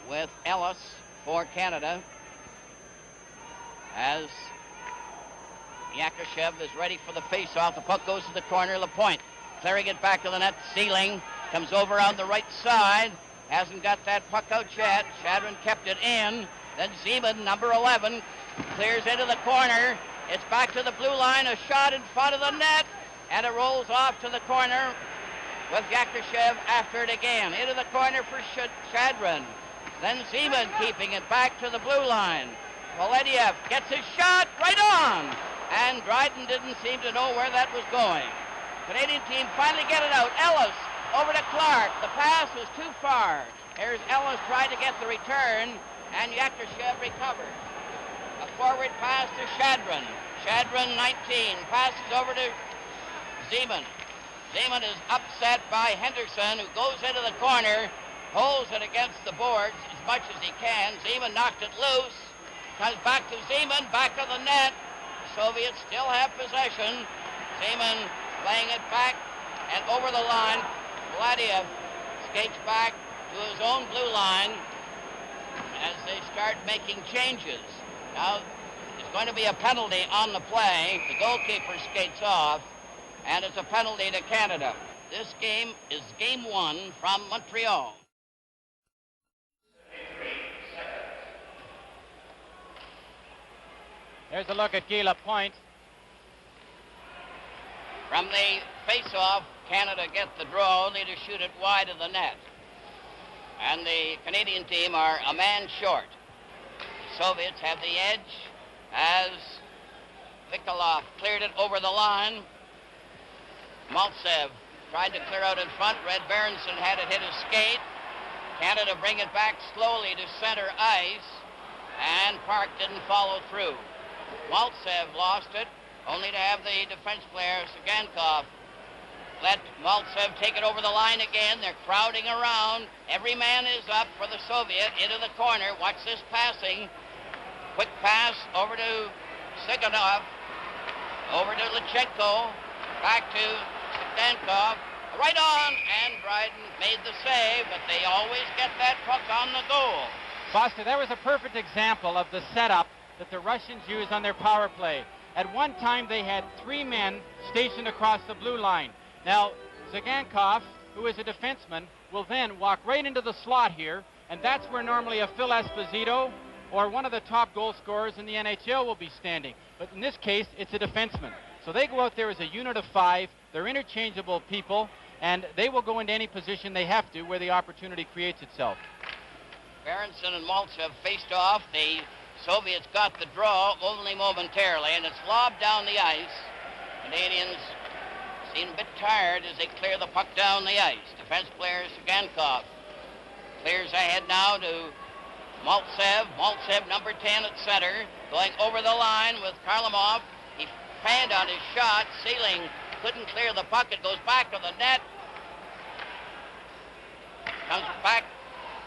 with Ellis for Canada, as Yakushev is ready for the face-off. The puck goes to the corner, Lapointe clearing it back to the net. Sealing comes over on the right side. Hasn't got that puck out yet. Shadrin kept it in. Then Zeman, number 11, clears into the corner. It's back to the blue line. A shot in front of the net. And it rolls off to the corner with Yakushev after it again. Into the corner for Shadrin. Then Zeman keeping it back to the blue line. Polediev gets his shot right on. And Dryden didn't seem to know where that was going. Canadian team finally get it out. Ellis over to Clark. The pass was too far. Here's Ellis trying to get the return, and Yakushev recovers. A forward pass to Shadrin. Shadrin, 19, passes over to Zeman. Zeman is upset by Henderson, who goes into the corner, holds it against the boards as much as he can. Zeman knocked it loose. Comes back to Zeman, back of the net. The Soviets still have possession. Zeman playing it back and over the line. Vladiev skates back to his own blue line as they start making changes. Now, there's going to be a penalty on the play. The goalkeeper skates off, and it's a penalty to Canada. This game is game 1 from Montreal. There's a look at Guy Lapointe. From the face-off, Canada get the draw, only to shoot it wide of the net. And the Canadian team are a man short. The Soviets have the edge as Vikolov cleared it over the line. Maltsev tried to clear out in front. Red Berenson had it hit his skate. Canada bring it back slowly to center ice, and Park didn't follow through. Maltsev lost it, only to have the defense player, Sagankov, let Maltsev take it over the line again. They're crowding around. Every man is up for the Soviet into the corner. Watch this passing. Quick pass over to Siganov, over to Lichenko, back to Sagankov. right on, and Dryden made the save, but they always get that puck on the goal. Foster, that was a perfect example of the setup that the Russians used on their power play. At one time, they had 3 men stationed across the blue line. Now, Zigankov, who is a defenseman, will then walk right into the slot here, and that's where normally a Phil Esposito or one of the top goal scorers in the NHL will be standing. But in this case, it's a defenseman. So they go out there as a unit of 5. They're interchangeable people, and they will go into any position they have to where the opportunity creates itself. Berenson and Maltz have faced off. The Soviets got the draw only momentarily, and it's lobbed down the ice. Canadians seem a bit tired as they clear the puck down the ice. Defense player Sugankov clears ahead now to Maltsev. Maltsev, number 10 at center, going over the line with Kharlamov. He fanned on his shot. Sealing couldn't clear the puck. It goes back to the net. Comes back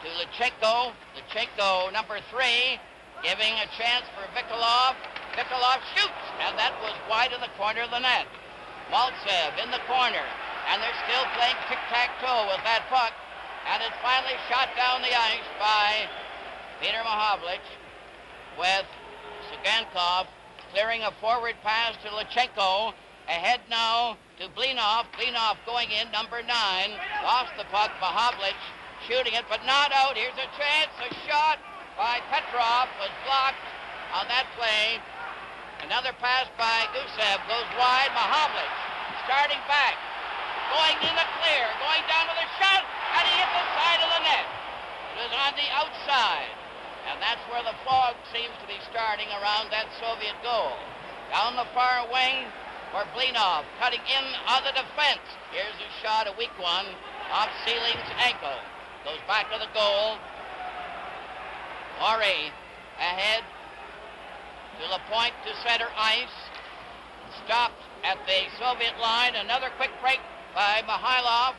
to Lechenko. Lechenko, number 3, giving a chance for Vikolov. Vikolov shoots, and that was wide in the corner of the net. Maltsev in the corner, and they're still playing tic-tac-toe with that puck, and it's finally shot down the ice by Peter Mahavlich, with Sugankov clearing a forward pass to Lechenko. Ahead now to Blinov. Blinov going in, number 9. Lost the puck. Mahavlich shooting it, but not out. Here's a chance. A shot by Petrov was blocked on that play. Another pass by Gusev goes wide. Mahavlich starting back. Going in the clear. Going down to the shot. And he hit the side of the net. It was on the outside. And that's where the fog seems to be starting around that Soviet goal. Down the far wing for Blinov, cutting in on the defense. Here's a shot, a weak one, off Sealing's ankle. Goes back to the goal. Ori ahead to the point to center ice. Stopped at the Soviet line. Another quick break by Mikhailov.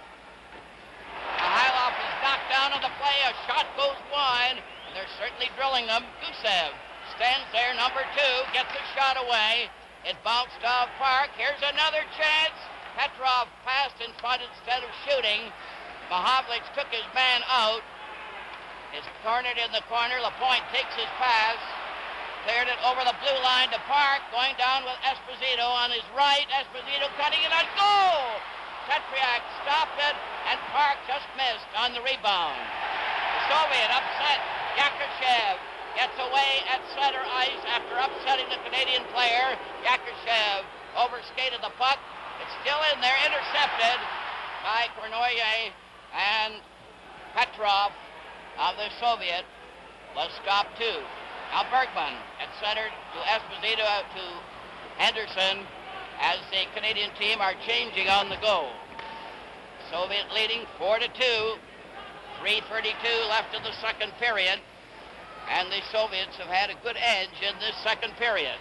Mikhailov is knocked down on the play. A shot goes wide. And they're certainly drilling them. Gusev stands there, number 2, gets the shot away. It bounced off Park. Here's another chance. Petrov passed in front instead of shooting. Mahavlich took his man out. It's cornered in the corner. Lapointe takes his pass. Cleared it over the blue line to Park. Going down with Esposito on his right. Esposito cutting it on goal. Tetriak stopped it, and Park just missed on the rebound. The Soviet upset. Yakushev gets away at center ice after upsetting the Canadian player. Yakushev overskated the puck. It's still in there, intercepted by Kornoye, and Petrov of the Soviet was stopped too. Now Bergman at center to Esposito, to Henderson, as the Canadian team are changing on the goal. Soviet leading 4-2. 3:32 left in the second period, and the Soviets have had a good edge in this second period.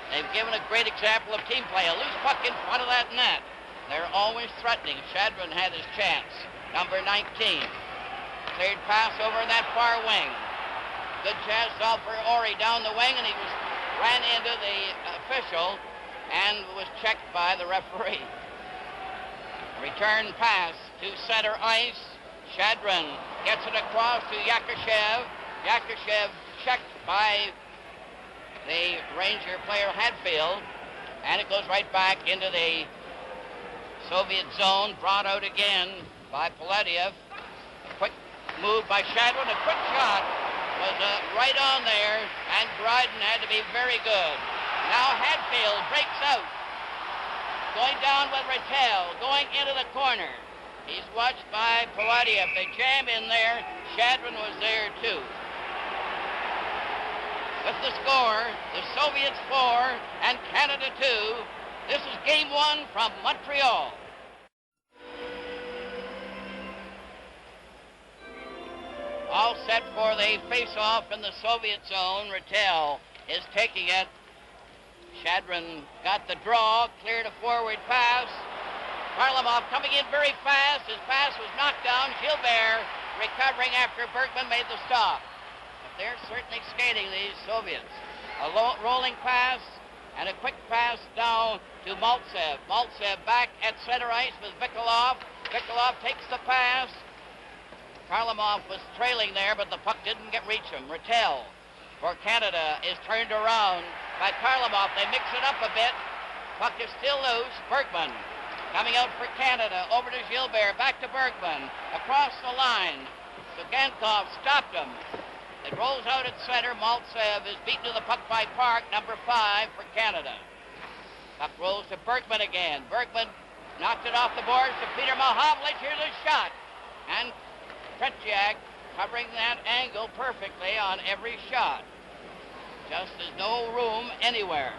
They've given a great example of team play. A loose puck in front of that net. They're always threatening. Shadron had his chance. Number 19. Cleared pass over in that far wing. Good chance out for Ori down the wing, and he ran into the official and was checked by the referee. Return pass to center ice. Shadron gets it across to Yakushev. Yakushev checked by the Ranger player Hadfield, and it goes right back into the Soviet zone, brought out again by Polatiev. A quick move by Shadron, a quick shot was right on there, and Dryden had to be very good. Now Hadfield breaks out, going down with Rattel, going into the corner. He's watched by Polatiev. They jam in there. Shadron was there too. With the score, the Soviets 4 and Canada 2. This is game 1 from Montreal. All set for the face-off in the Soviet zone. Rattel is taking it. Shadron got the draw, cleared a forward pass. Kharlamov coming in very fast. His pass was knocked down. Gilbert recovering after Bergman made the stop. But they're certainly skating, these Soviets. A rolling pass And a quick pass now to Maltsev. Maltsev back at center ice with Vikolov. Vikolov takes the pass. Harlamov was trailing there, but the puck didn't reach him. Rattel for Canada is turned around by Harlamov. They mix it up a bit. Puck is still loose. Bergman coming out for Canada. Over to Gilbert. Back to Bergman. Across the line. Sugankov stopped him. It rolls out at center. Maltsev is beaten to the puck by Park, number 5 for Canada. Puck rolls to Bergman again. Bergman knocked it off the boards to Peter Mahovlich. Here's a shot. And V.Tretьяк covering that angle perfectly on every shot. Just there's no room anywhere.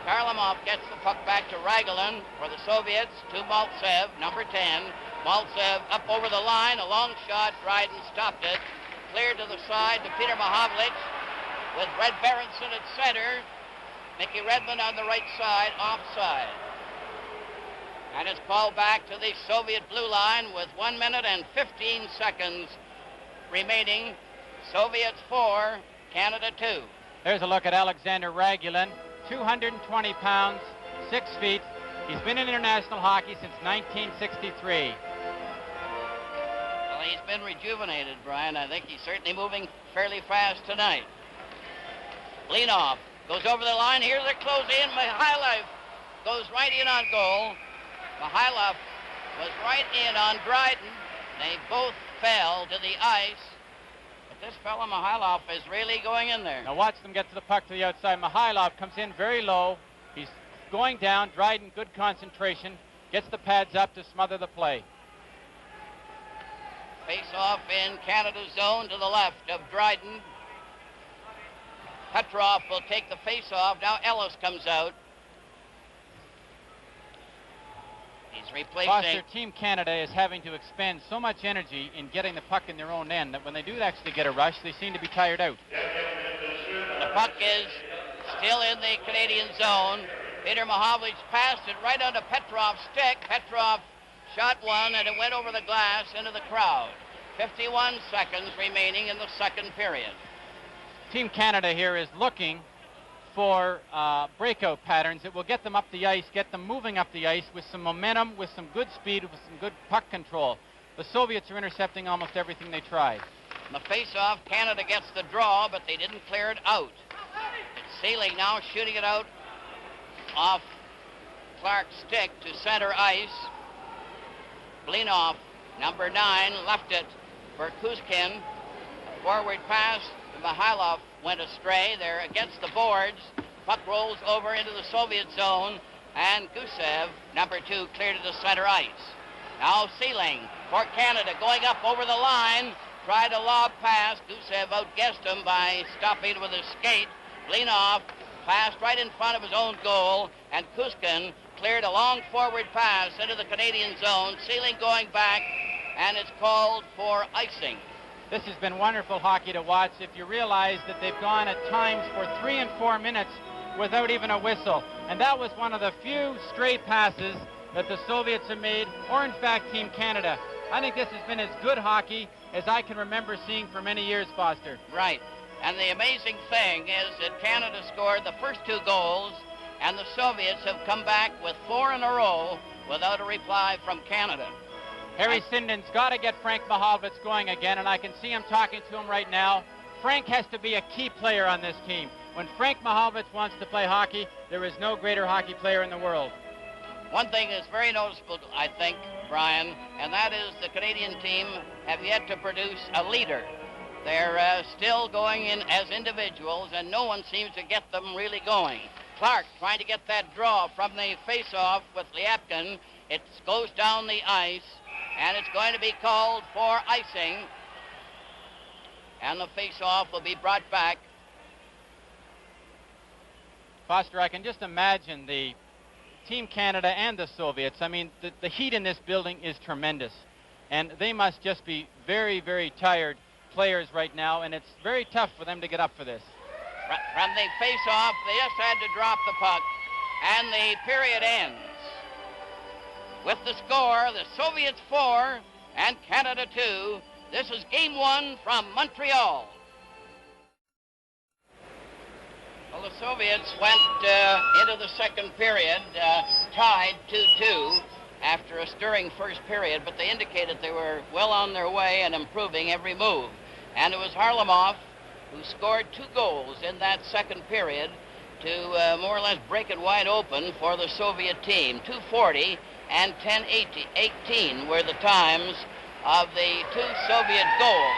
Harlamov gets the puck back to Ragulin for the Soviets, to Maltsev, number 10. Maltsev up over the line, a long shot. Dryden stopped it. Cleared to the side to Peter Mahovlich with Red Berenson at center. Mickey Redmond on the right side, offside. And it's called back to the Soviet blue line with 1 minute and 15 seconds remaining. Soviets 4, Canada 2. There's a look at Alexander Ragulin, 220 pounds, 6 feet. He's been in international hockey since 1963. Well, he's been rejuvenated, Brian. I think he's certainly moving fairly fast tonight. Blinov goes over the line. Here's a close in. Mihailov goes right in on goal. Mihailov was right in on Dryden. They both fell to the ice. But this fellow Mihailov is really going in there. Now watch them get to the puck to the outside. Mihailov comes in very low. He's going down. Dryden, good concentration. Gets the pads up to smother the play. Face-off in Canada's zone to the left of Dryden. Petrov will take the face-off. Now Ellis comes out. He's replacing... Foster, Team Canada is having to expend so much energy in getting the puck in their own end that when they do actually get a rush, they seem to be tired out. The puck is still in the Canadian zone. Peter Mahovlich passed it right onto Petrov's stick. Petrov shot one, and it went over the glass into the crowd. 51 seconds remaining in the second period. Team Canada here is looking for breakout patterns that will get them up the ice, get them moving up the ice with some momentum, with some good speed, with some good puck control. The Soviets are intercepting almost everything they try. In the face-off, Canada gets the draw, but they didn't clear it out. It's Sealing now shooting it out off Clark's stick to center ice. Blinov, number 9, left it for Kuzkin. A forward pass to Mihailov went astray. They're against the boards. Puck rolls over into the Soviet zone, and Gusev, number 2, cleared it to center ice. Now Sealing for Canada, going up over the line, tried a lob pass. Gusev outguessed him by stopping with his skate. Blinov passed right in front of his own goal, and Kuzkin cleared a long forward pass into the Canadian zone. Sealing going back, and it's called for icing. This has been wonderful hockey to watch if you realize that they've gone at times for 3 and 4 minutes without even a whistle. And that was one of the few stray passes that the Soviets have made, or in fact Team Canada. I think this has been as good hockey as I can remember seeing for many years, Foster. Right. And the amazing thing is that Canada scored the first 2 goals, and the Soviets have come back with 4 in a row without a reply from Canada. Harry Sinden's got to get Frank Mahovlich going again, and I can see him talking to him right now. Frank has to be a key player on this team. When Frank Mahovlich wants to play hockey, there is no greater hockey player in the world. One thing is very noticeable, I think, Brian, and that is the Canadian team have yet to produce a leader. They're still going in as individuals, and no one seems to get them really going. Clark trying to get that draw from the face-off with Lyapkin. It goes down the ice, and it's going to be called for icing. And the face-off will be brought back. Foster, I can just imagine the Team Canada and the Soviets. I mean, the heat in this building is tremendous. And they must just be very, very tired players right now, and it's very tough for them to get up for this. From the face-off, they just had to drop the puck, and the period ends. With the score, the Soviets 4 and Canada 2. This is Game 1 from Montreal. Well, the Soviets went into the second period tied 2-2 after a stirring first period, but they indicated they were well on their way and improving every move. And it was Harlamov who scored 2 goals in that second period to more or less break it wide open for the Soviet team. 2:40 and 10:18 were the times of the 2 Soviet goals.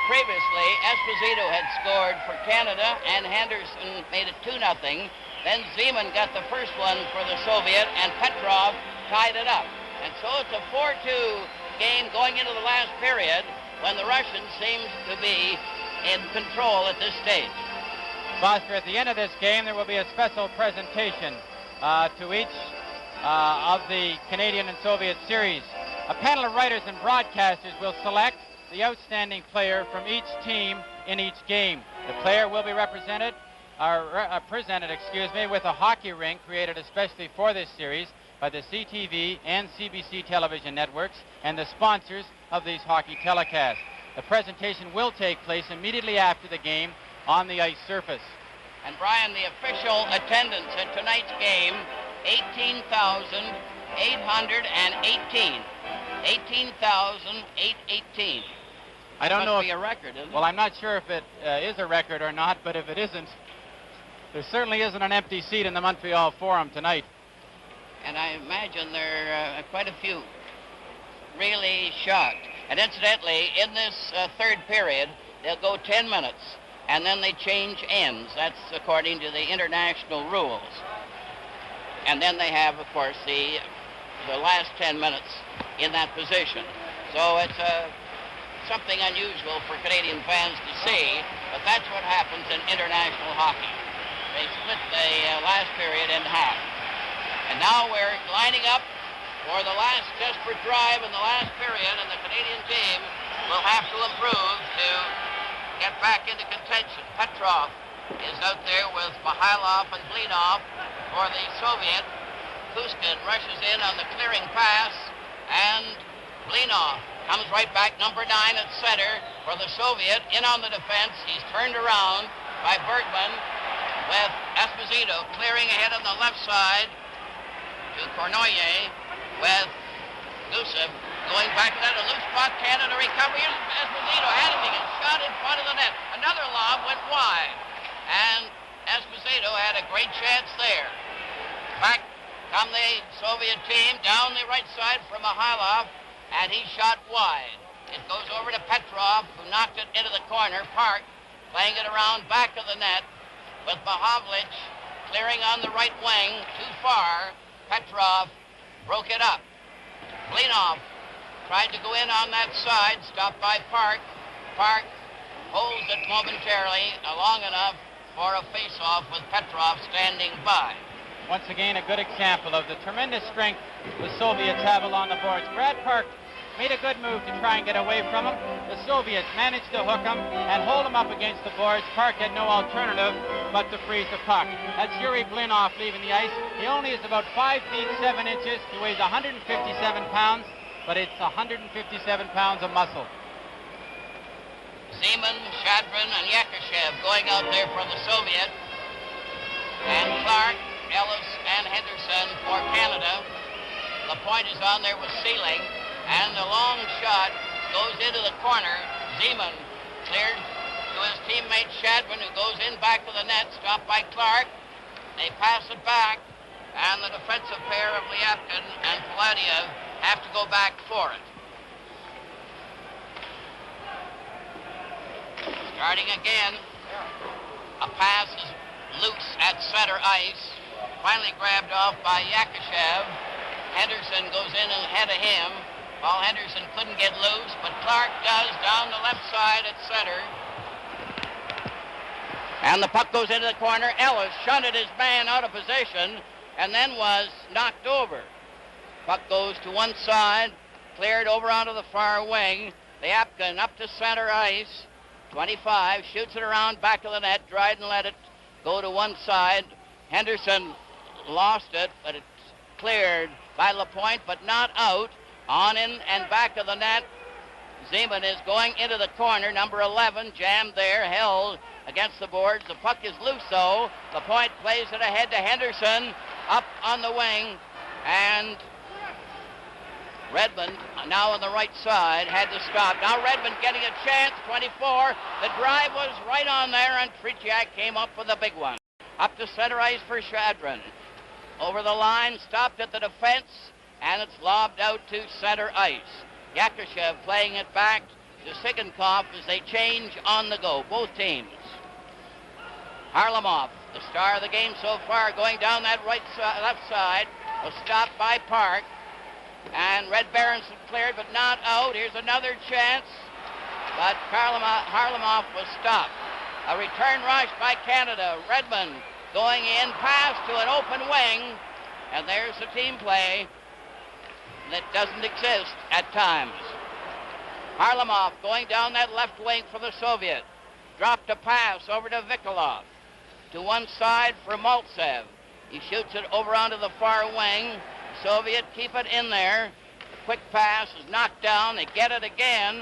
Previously, Esposito had scored for Canada, and Henderson made it 2-0. Then Zeman got the first one for the Soviet, and Petrov tied it up. And so it's a 4-2 game going into the last period when the Russians seem to be in control at this stage. Foster, at the end of this game, there will be a special presentation to each of the Canadian and Soviet series. A panel of writers and broadcasters will select the outstanding player from each team in each game. The player will be presented with a hockey rink created especially for this series by the CTV and CBC television networks and the sponsors of these hockey telecasts. The presentation will take place immediately after the game on the ice surface. And Brian, the official attendance at tonight's game, 18,818. 18,818. I don't know if be a record, isn't it? Well, I'm not sure if it is a record or not, but if it isn't, there certainly isn't an empty seat in the Montreal Forum tonight. And I imagine there are quite a few really shocked. And incidentally, in this third period, they'll go 10 minutes, and then they change ends. That's according to the international rules. And then they have, of course, the last 10 minutes in that position. So it's something unusual for Canadian fans to see, but that's what happens in international hockey. They split the last period in half. And now we're lining up for the last desperate drive in the last period, and the Canadian team will have to improve to get back into contention. Petrov is out there with Mikhailov and Blinov for the Soviet. Kuskin rushes in on the clearing pass, and Blinov comes right back, number 9 at center for the Soviet. In on the defense, he's turned around by Bergman with Esposito clearing ahead on the left side to Cournoyer with Gusev going back to that. A loose spot, Canada recovery. Esposito had it, he gets shot in front of the net. Another lob went wide, and Esposito had a great chance there. Back come the Soviet team down the right side from Mikhailov, and he shot wide. It goes over to Petrov, who knocked it into the corner. Park playing it around back of the net with Mahovlich clearing on the right wing too far. Petrov broke it up. Blinov tried to go in on that side, stopped by Park. Park holds it momentarily long enough for a face-off with Petrov standing by. Once again, a good example of the tremendous strength the Soviets have along the boards. Brad Park made a good move to try and get away from him. The Soviets managed to hook him and hold him up against the boards. Park had no alternative but to freeze the puck. That's Yuri Blinov leaving the ice. He only is about 5 feet 7 inches. He weighs 157 pounds, but it's 157 pounds of muscle. Zeman, Shadrin, and Yakashev going out there for the Soviet. And Clark, Ellis, and Henderson for Canada. LaPointe is on there with Sealing, and the long shot goes into the corner. Zeman cleared to his teammate Shadrin, who goes in back to the net, stopped by Clark. They pass it back, and the defensive pair of Lyapkin and Paladiev have to go back for it. Starting again, a pass is loose at center ice. Finally grabbed off by Yakashev. Henderson goes in ahead of him. Paul Henderson couldn't get loose, but Clark does down the left side at center. And the puck goes into the corner. Ellis shunted his man out of position and then was knocked over. Puck goes to one side, cleared over onto the far wing. The Apkin up to center ice. 25, shoots it around back of the net. Dryden let it go to one side. Henderson lost it, but it's cleared by LaPointe, but not out. On in and back of the net. Zeman is going into the corner. Number 11 jammed there, held against the boards. The puck is loose, though. LaPointe plays it ahead to Henderson, up on the wing, and Redmond, now on the right side, had to stop. Now Redmond getting a chance, 24. The drive was right on there, and V.Tretьяк came up with a big one. Up to center ice for Shadron. Over the line, stopped at the defense, and it's lobbed out to center ice. Yakushev playing it back to Sigankov as they change on the go, both teams. Harlamov, the star of the game so far, going down that left side, was stopped by Park. And Red Berenson cleared, but not out. Here's another chance, but Harlamov was stopped. A return rush by Canada. Redmond going in, pass to an open wing, and there's the team play that doesn't exist at times. Harlamov going down that left wing for the Soviet. Dropped a pass over to Vikolov. To one side for Maltsev. He shoots it over onto the far wing. Soviet keep it in there. Quick pass is knocked down. They get it again.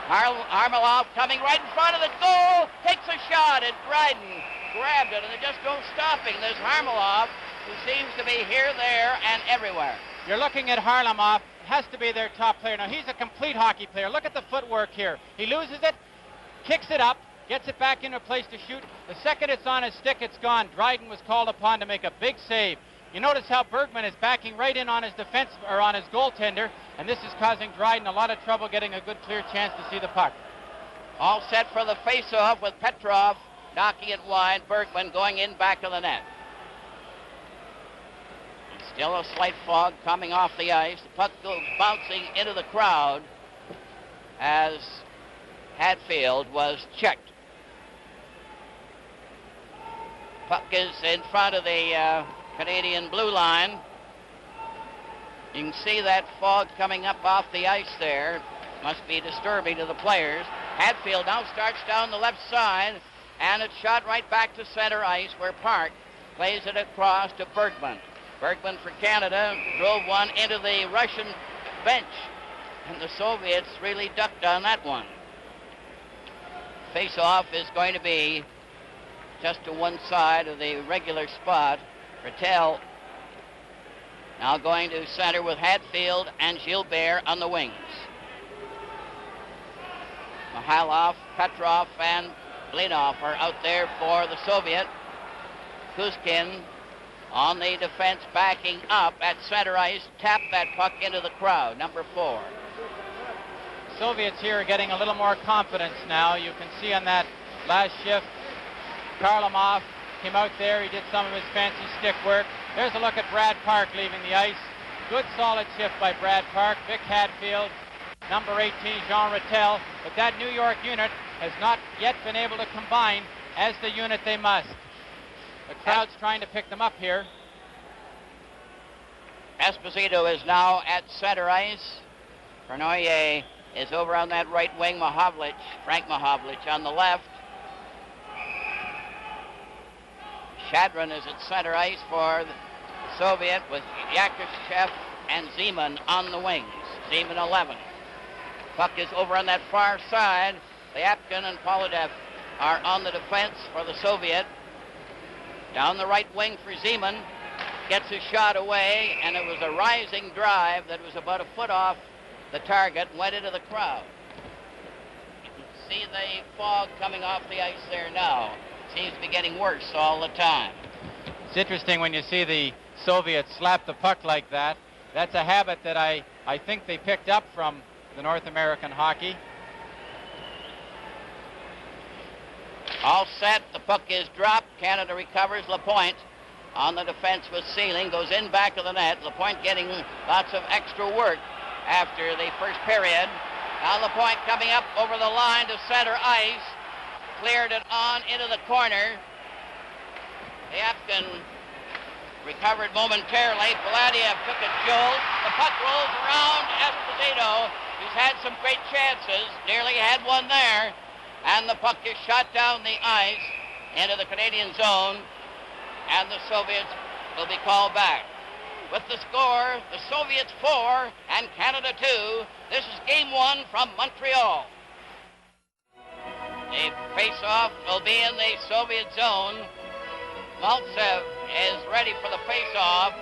Harlamov coming right in front of the goal. Takes a shot, and Dryden grabbed it, and they just don't stop him. There's Harlamov, who seems to be here, there, and everywhere. You're looking at Harlamov. Has to be their top player. Now, he's a complete hockey player. Look at the footwork here. He loses it, kicks it up, gets it back into a place to shoot. The second it's on his stick, it's gone. Dryden was called upon to make a big save. You notice how Bergman is backing right in on his defense, or on his goaltender, and this is causing Dryden a lot of trouble getting a good clear chance to see the puck. All set for the face-off with Petrov knocking it wide. Bergman going in back of the net. Still a slight fog coming off the ice. The puck goes bouncing into the crowd as Hatfield was checked. Puck is in front of the Canadian blue line. You can see that fog coming up off the ice there. Must be disturbing to the players. Hatfield now starts down the left side, and it's shot right back to center ice where Park plays it across to Bergman. Bergman for Canada drove one into the Russian bench, and the Soviets really ducked on that one. Face-off is going to be just to one side of the regular spot. Rattel now going to center with Hatfield and Gilbert on the wings. Mihailov, Petrov, and Blinov are out there for the Soviet. Kuzkin on the defense backing up at center ice, tapped that puck into the crowd, number 4. Soviets here are getting a little more confidence now. You can see on that last shift, Kharlamov came out there. He did some of his fancy stick work. There's a look at Brad Park leaving the ice. Good solid shift by Brad Park. Vic Hatfield, number 18, Jean Rattel. But that New York unit has not yet been able to combine as the unit they must. The crowd's trying to pick them up here. Esposito is now at center ice. Bernoulli is over on that right wing. Frank Mahovlich on the left. Shadron is at center ice for the Soviet with Yakushev and Zeman on the wings. Zeman 11. Puck is over on that far side. Lyapkin and Polodev are on the defense for the Soviet. Down the right wing for Zeman. Gets his shot away, and it was a rising drive that was about a foot off the target and went into the crowd. You can see the fog coming off the ice there now. Seems to be getting worse all the time. It's interesting when you see the Soviets slap the puck like that. That's a habit that I think they picked up from the North American hockey. All set. The puck is dropped. Canada recovers. LaPointe on the defense with Sealing. Goes in back of the net. LaPointe getting lots of extra work after the first period. Now LaPointe coming up over the line to center ice. Cleared it on into the corner. Lyapkin recovered momentarily. Paladiev took a jolt. The puck rolls around Esposito, who's had some great chances. Nearly had one there. And the puck is shot down the ice into the Canadian zone. And the Soviets will be called back. With the score, the Soviets 4 and Canada 2. This is Game 1 from Montreal. The face-off will be in the Soviet zone. Maltsev is ready for the face-off,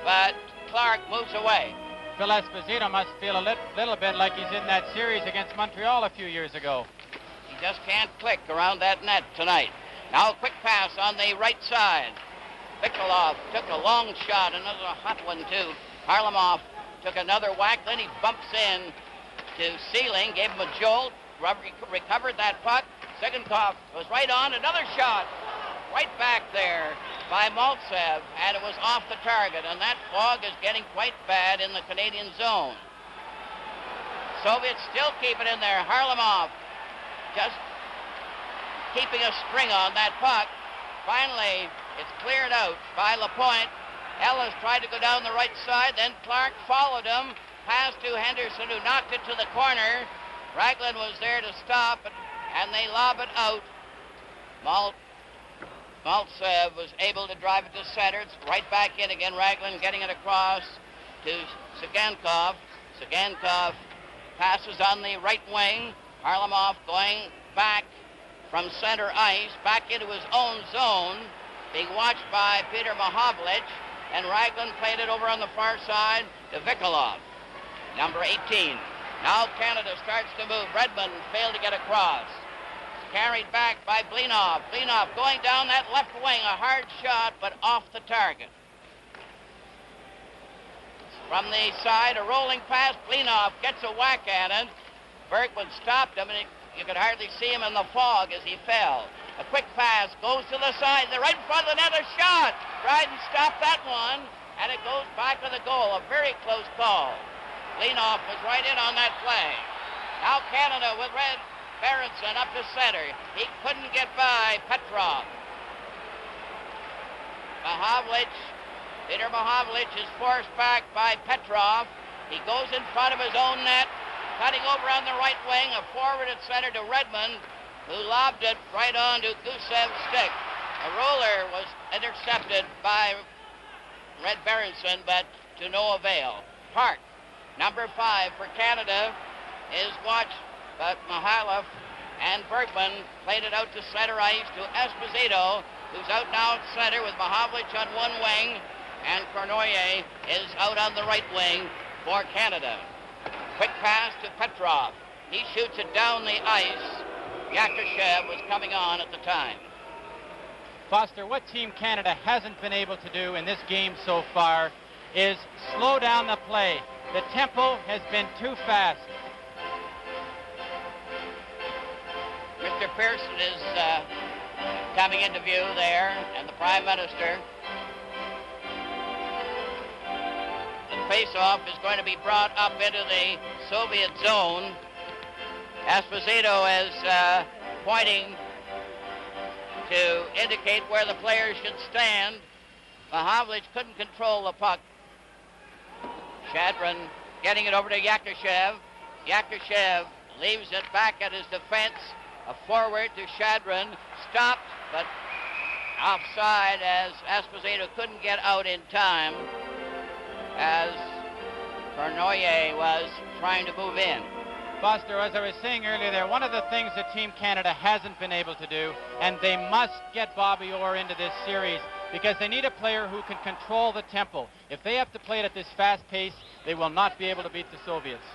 but Clark moves away. Phil Esposito must feel a little bit like he's in that series against Montreal a few years ago. He just can't click around that net tonight. Now a quick pass on the right side. Vikolov took a long shot, another hot one too. Harlamov took another whack, then he bumps in to Sealing, gave him a jolt, recovered that puck. Sigankov was right on, another shot, right back there by Maltsev, and it was off the target, and that fog is getting quite bad in the Canadian zone. Soviets still keep it in there. Harlamov just keeping a string on that puck. Finally, it's cleared out by Lapointe. Ellis tried to go down the right side, then Clark followed him, passed to Henderson, who knocked it to the corner. Raglan was there to stop it, and they lob it out. Maltsev was able to drive it to center. It's right back in again. Raglan getting it across to Sigankov. Sigankov passes on the right wing. Harlamov going back from center ice, back into his own zone, being watched by Peter Mahovlich, and Raglan played it over on the far side to Vikolov, number 18. Now Canada starts to move. Redmond failed to get across. Carried back by Blinov. Blinov going down that left wing, a hard shot, but off the target. From the side, a rolling pass. Blinov gets a whack at it. Bergman stopped him, and you could hardly see him in the fog as he fell. A quick pass goes to the side. They're right in front of the net. A shot. Dryden stopped that one, and it goes back to the goal. A very close call. Blinov was right in on that play. Now Canada with Red Berenson up to center. He couldn't get by Petrov. Peter Mahovlich is forced back by Petrov. He goes in front of his own net, cutting over on the right wing, a forward at center to Redmond, who lobbed it right on to Gusev's stick. A roller was intercepted by Red Berenson, but to no avail. Park, number 5 for Canada, is watched, but Mihailov and Bergman played it out to center ice to Esposito, who's out now at center with Mahovlich on one wing, and Cournoyer is out on the right wing for Canada. Quick pass to Petrov. He shoots it down the ice. Yakashev was coming on at the time. Foster, what Team Canada hasn't been able to do in this game so far is slow down the play. The tempo has been too fast. Mr. Pearson is coming into view there, and the Prime Minister. The face-off is going to be brought up into the Soviet zone. Esposito is pointing to indicate where the players should stand. Mahovlich couldn't control the puck. Shadron getting it over to Yakashev. Yakashev leaves it back at his defense. A forward to Shadron. Stopped, but offside as Esposito couldn't get out in time as Cournoyer was trying to move in. Foster, as I was saying earlier there, one of the things that Team Canada hasn't been able to do, and they must get Bobby Orr into this series because they need a player who can control the tempo. If they have to play it at this fast pace, they will not be able to beat the Soviets.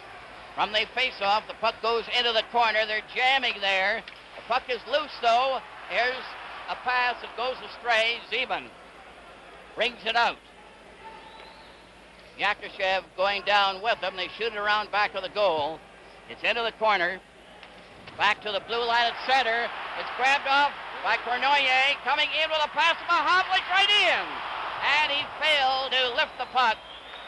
From the face-off, the puck goes into the corner. They're jamming there. The puck is loose, though. Here's a pass that goes astray. Zeman brings it out. Yakashev going down with them. They shoot it around back of the goal. It's into the corner. Back to the blue line at center. It's grabbed off by Cournoyer. Coming in with a pass to Mahovlich right in. And he failed to lift the puck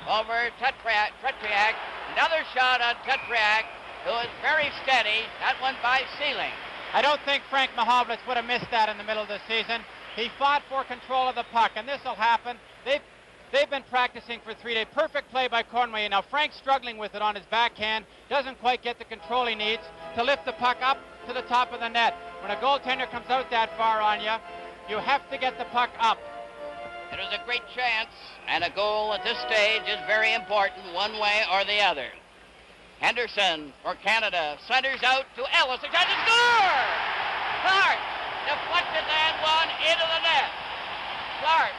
over Tretyak. Another shot on Tretyak, who is very steady. That one by Sealing. I don't think Frank Mahovlich would have missed that in the middle of the season. He fought for control of the puck, and this will happen. They've been practicing for 3 days. Perfect play by Cournoyer. Now Frank's struggling with it on his backhand. Doesn't quite get the control he needs to lift the puck up to the top of the net. When a goaltender comes out that far on you, you have to get the puck up. It was a great chance, and a goal at this stage is very important one way or the other. Henderson for Canada centers out to Ellis. He tries to score! Clark deflected that one into the net. Clark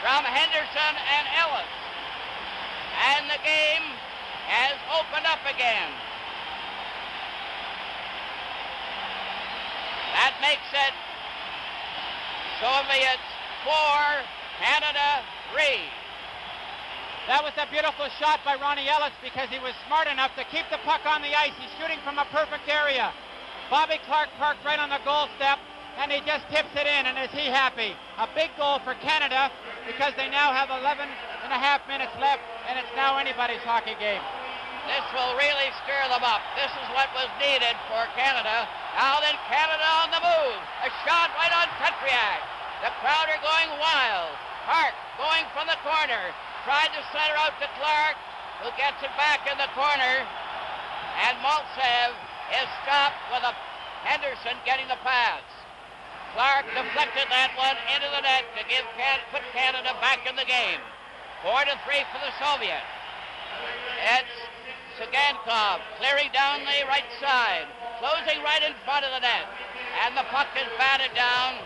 from Henderson and Ellis. And the game has opened up again. That makes it Soviets 4, Canada 3. That was a beautiful shot by Ronnie Ellis because he was smart enough to keep the puck on the ice. He's shooting from a perfect area. Bobby Clark parked right on the goal step, and he just tips it in, and is he happy? A big goal for Canada because they now have 11 and a half minutes left, and it's now anybody's hockey game. This will really stir them up. This is what was needed for Canada. Now then, Canada on the move. A shot right on Petriak. The crowd are going wild. Park going from the corner. Tried to center out to Clark, who gets it back in the corner. And Maltsev is stopped with a Henderson getting the pass. Clark deflected that one into the net to put Canada back in the game. 4-3 for the Soviets. It's Sugankov clearing down the right side, closing right in front of the net. And the puck is batted down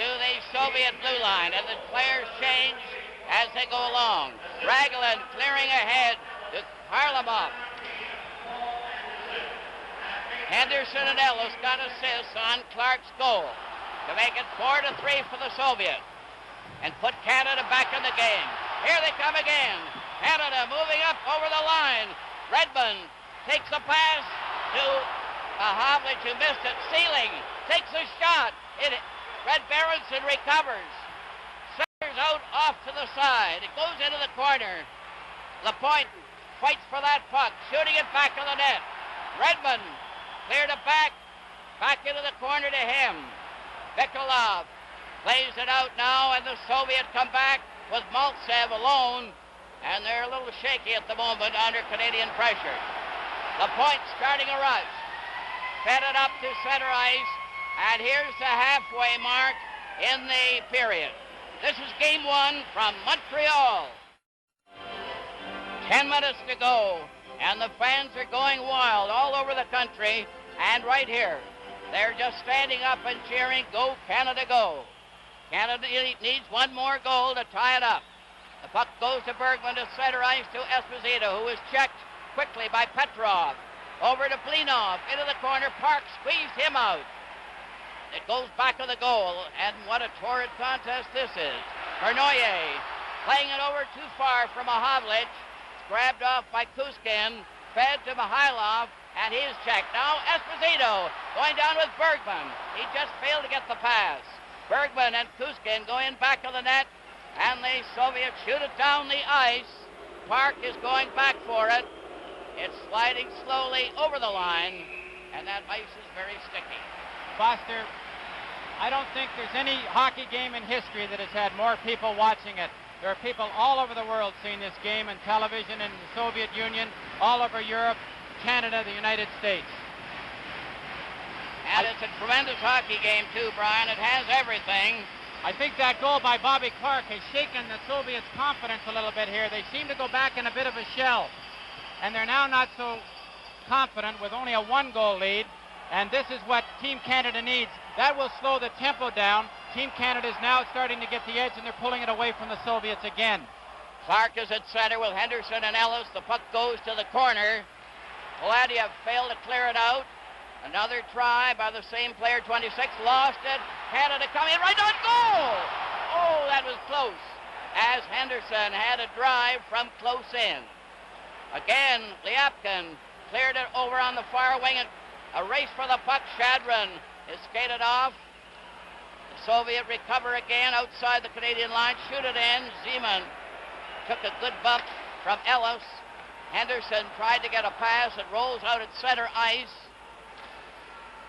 to the Soviet blue line, and the players change as they go along. Raglan clearing ahead to Harlamov. Henderson and Ellis got assists on Clark's goal to make it 4-3 for the Soviets and put Canada back in the game. Here they come again. Canada moving up over the line. Redmond takes a pass to Havlich, who missed it. Sealing takes a shot. Red Berenson recovers. Centers out off to the side. It goes into the corner. Lapointe fights for that puck, shooting it back in the net. Redmond cleared it back into the corner to him. Bekolov plays it out now, and the Soviets come back with Maltsev alone, and they're a little shaky at the moment under Canadian pressure. Lapointe starting a rush. Fed it up to center ice, and here's the halfway mark in the period. This is game one from Montreal. 10 minutes to go, and the fans are going wild all over the country, and right here. They're just standing up and cheering, "Go, Canada, go." Canada needs one more goal to tie it up. The puck goes to Bergman to center ice to Esposito, who is checked quickly by Petrov. Over to Blinov, into the corner. Park squeezed him out. It goes back to the goal, and what a torrid contest this is. Bernoyer playing it over too far from Havlich. It's grabbed off by Kuskin, fed to Mihailov, and he's checked. Now Esposito going down with Bergman. He just failed to get the pass. Bergman and Kuskin go in back of the net, and the Soviets shoot it down the ice. Park is going back for it. It's sliding slowly over the line, and that ice is very sticky. Foster, I don't think there's any hockey game in history that has had more people watching it. There are people all over the world seeing this game on television in the Soviet Union, all over Europe, Canada, the United States. And it's a tremendous hockey game too, Brian. It has everything. I think that goal by Bobby Clark has shaken the Soviets' confidence a little bit here. They seem to go back in a bit of a shell, and they're now not so confident with only a one-goal lead, and this is what Team Canada needs. That will slow the tempo down. Team Canada is now starting to get the edge, and they're pulling it away from the Soviets again. Clark is at center with Henderson and Ellis. The puck goes to the corner. Poladiev failed to clear it out. Another try by the same player, 26, lost it. Canada coming in right on goal. Oh, that was close, as Henderson had a drive from close in. Again, Lyapkin cleared it over on the far wing. A race for the puck. Shadron is skated off. The Soviet recover again outside the Canadian line. Shoot it in. Zeman took a good bump from Ellis. Henderson tried to get a pass. It rolls out at center ice.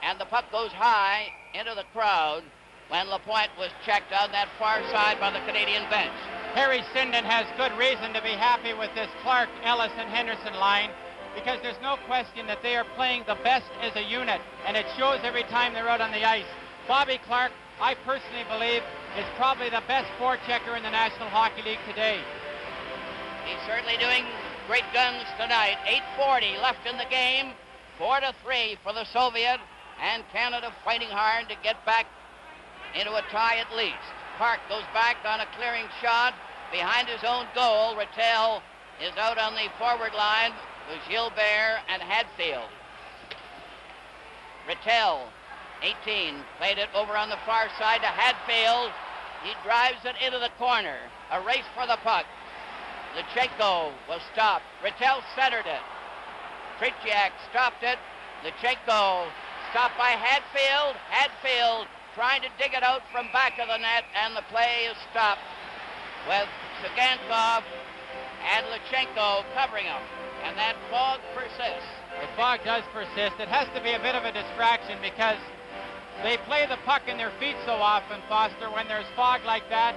And the puck goes high into the crowd when Lapointe was checked on that far side by the Canadian bench. Harry Sinden has good reason to be happy with this Clark, Ellis, and Henderson line, because there's no question that they are playing the best as a unit, and it shows every time they're out on the ice. Bobby Clark, I personally believe, is probably the best forechecker in the National Hockey League today. He's certainly doing great guns tonight. 8:40 left in the game. 4-3 for the Soviet. and Canada fighting hard to get back into a tie at least. Park goes back on a clearing shot behind his own goal. Rattel is out on the forward line with Gilbert and Hadfield. Rattel, 18, played it over on the far side to Hadfield. He drives it into the corner. A race for the puck. Lechenko was stopped. Rattel centered it. V.Tretьяк stopped it. Lechenko stopped by Hadfield. Hadfield trying to dig it out from back of the net, and the play is stopped with Sagankov and Lechenko covering him. And that fog persists. The fog does persist. It has to be a bit of a distraction because they play the puck in their feet so often, Foster, when there's fog like that.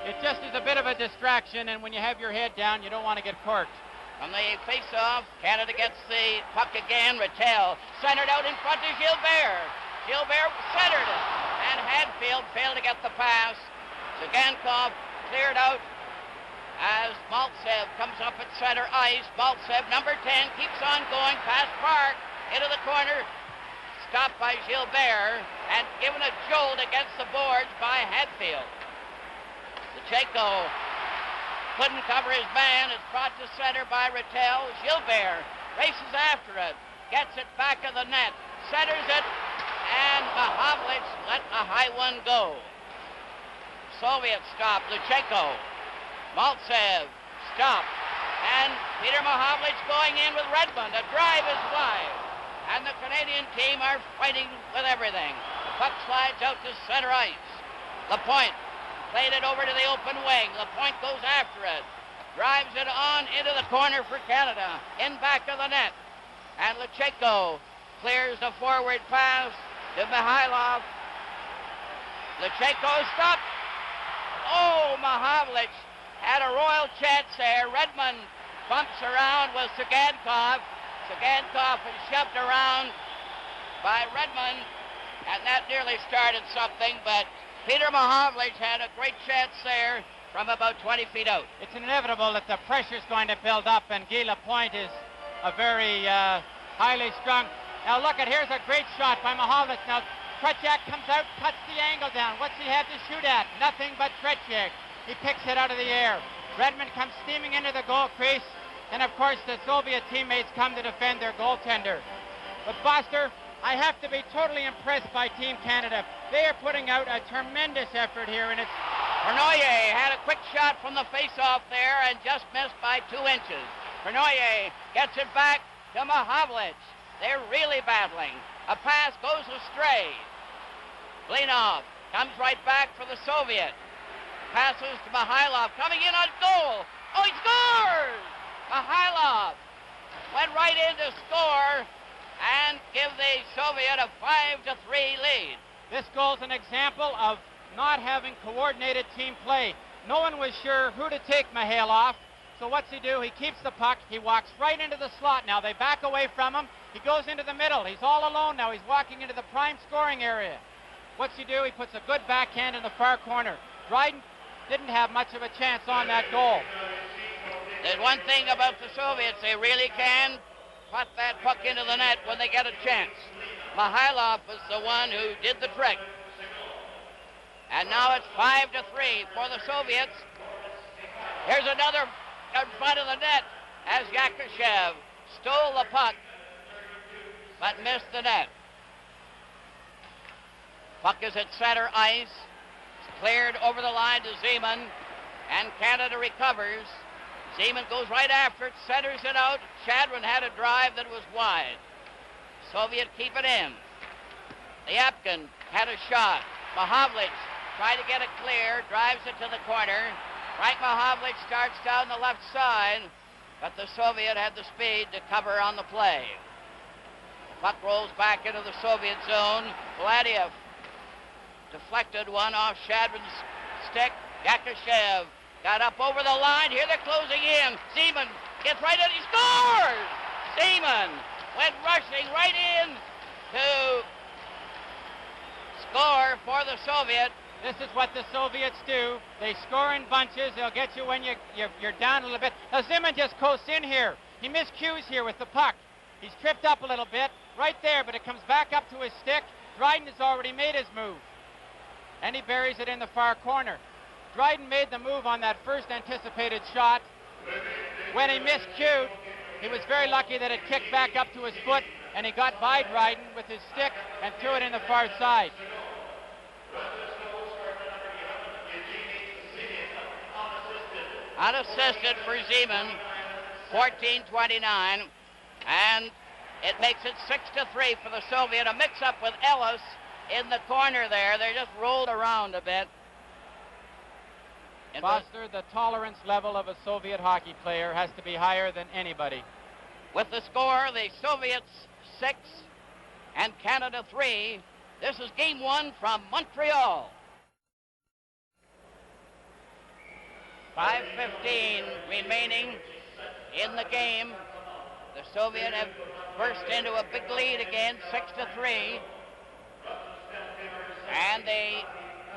It just is a bit of a distraction, and when you have your head down, you don't want to get corked. On the face-off, Canada gets the puck again. Rattel centered out in front of Gilbert. Gilbert centered it, and Hadfield failed to get the pass. Sagankov cleared out as Maltsev comes up at center ice. Maltsev, number 10, keeps on going past Park into the corner. Stopped by Gilbert and given a jolt against the boards by Hadfield. Lechenko couldn't cover his man. It's brought to center by Rattel. Gilbert races after it, gets it back of the net, centers it, and Mahavlich let a high one go. Soviet stopped. Lechenko. Maltsev stopped. And Peter Mahavlich going in with Redmond. A drive is wide. And the Canadian team are fighting with everything. The puck slides out to center ice. Lapointe played it over to the open wing. Lapointe goes after it. Drives it on into the corner for Canada. In back of the net. And Lechenko clears the forward pass to Mikhailov. Lechenko stopped. Oh, Mahavlich had a royal chance there. Redmond bumps around with Sagankov. Sagankov is shoved around by Redmond, and that nearly started something, but Peter Mahavlich had a great chance there from about 20 feet out. It's inevitable that the pressure's going to build up, and Guy Lapointe is a very highly strung. Now look at, here's a great shot by Mahavlich. Now V.Tretьяк comes out, cuts the angle down. What's he have to shoot at? Nothing but V.Tretьяk. He picks it out of the air. Redmond comes steaming into the goal crease, and of course the Soviet teammates come to defend their goaltender. But Foster, I have to be totally impressed by Team Canada. They are putting out a tremendous effort here, and it's... Bernoyer had a quick shot from the face-off there and just missed by 2 inches. Bernoyer gets it back to Mahavlich. They're really battling. A pass goes astray. Blinov comes right back for the Soviet. Passes to Mikhailov, coming in on goal. Oh, he scores! Mikhailov went right in to score and give the Soviet a 5-3 lead. This goal's an example of not having coordinated team play. No one was sure who to take Mikhailov. So what's he do? He keeps the puck. He walks right into the slot. Now they back away from him. He goes into the middle. He's all alone now. He's walking into the prime scoring area. What's he do? He puts a good backhand in the far corner. Dryden didn't have much of a chance on that goal. There's one thing about the Soviets. They really can put that puck into the net when they get a chance. Mikhailov was the one who did the trick. And now it's 5-3 for the Soviets. Here's another in front of the net as A.Yakушев stole the puck but missed the net. Puck is at center ice. It's cleared over the line to Zeman, and Canada recovers. Zeman goes right after it, centers it out. Chadwin had a drive that was wide. Soviet keep it in. Lyapkin had a shot. Mahavlich tried to get it clear, drives it to the corner. Frank Mahavlich starts down the left side, but the Soviet had the speed to cover on the play. Puck rolls back into the Soviet zone. Vladiev deflected one off Chadwin's stick. A.Yakушев got up over the line. Here they're closing in. Zeman gets right in. He scores! Zeman went rushing right in to score for the Soviet. This is what the Soviets do. They score in bunches. They'll get you when you're down a little bit. Now Zeman just coasts in here. He miscues here with the puck. He's tripped up a little bit, right there, but it comes back up to his stick. Dryden has already made his move, and he buries it in the far corner. Dryden made the move on that first anticipated shot. When he miscued, he was very lucky that it kicked back up to his foot, and he got by Dryden with his stick and threw it in the far side. Unassisted for Zeman, 14-29, and it makes it 6-3 for the Soviet. A mix-up with Ellis in the corner there. They just rolled around a bit. Foster, the tolerance level of a Soviet hockey player has to be higher than anybody. With the score, the Soviets 6 and Canada 3. This is game 1 from Montreal. 5:15 remaining in the game. The Soviet have burst into a big lead again, 6-3. And the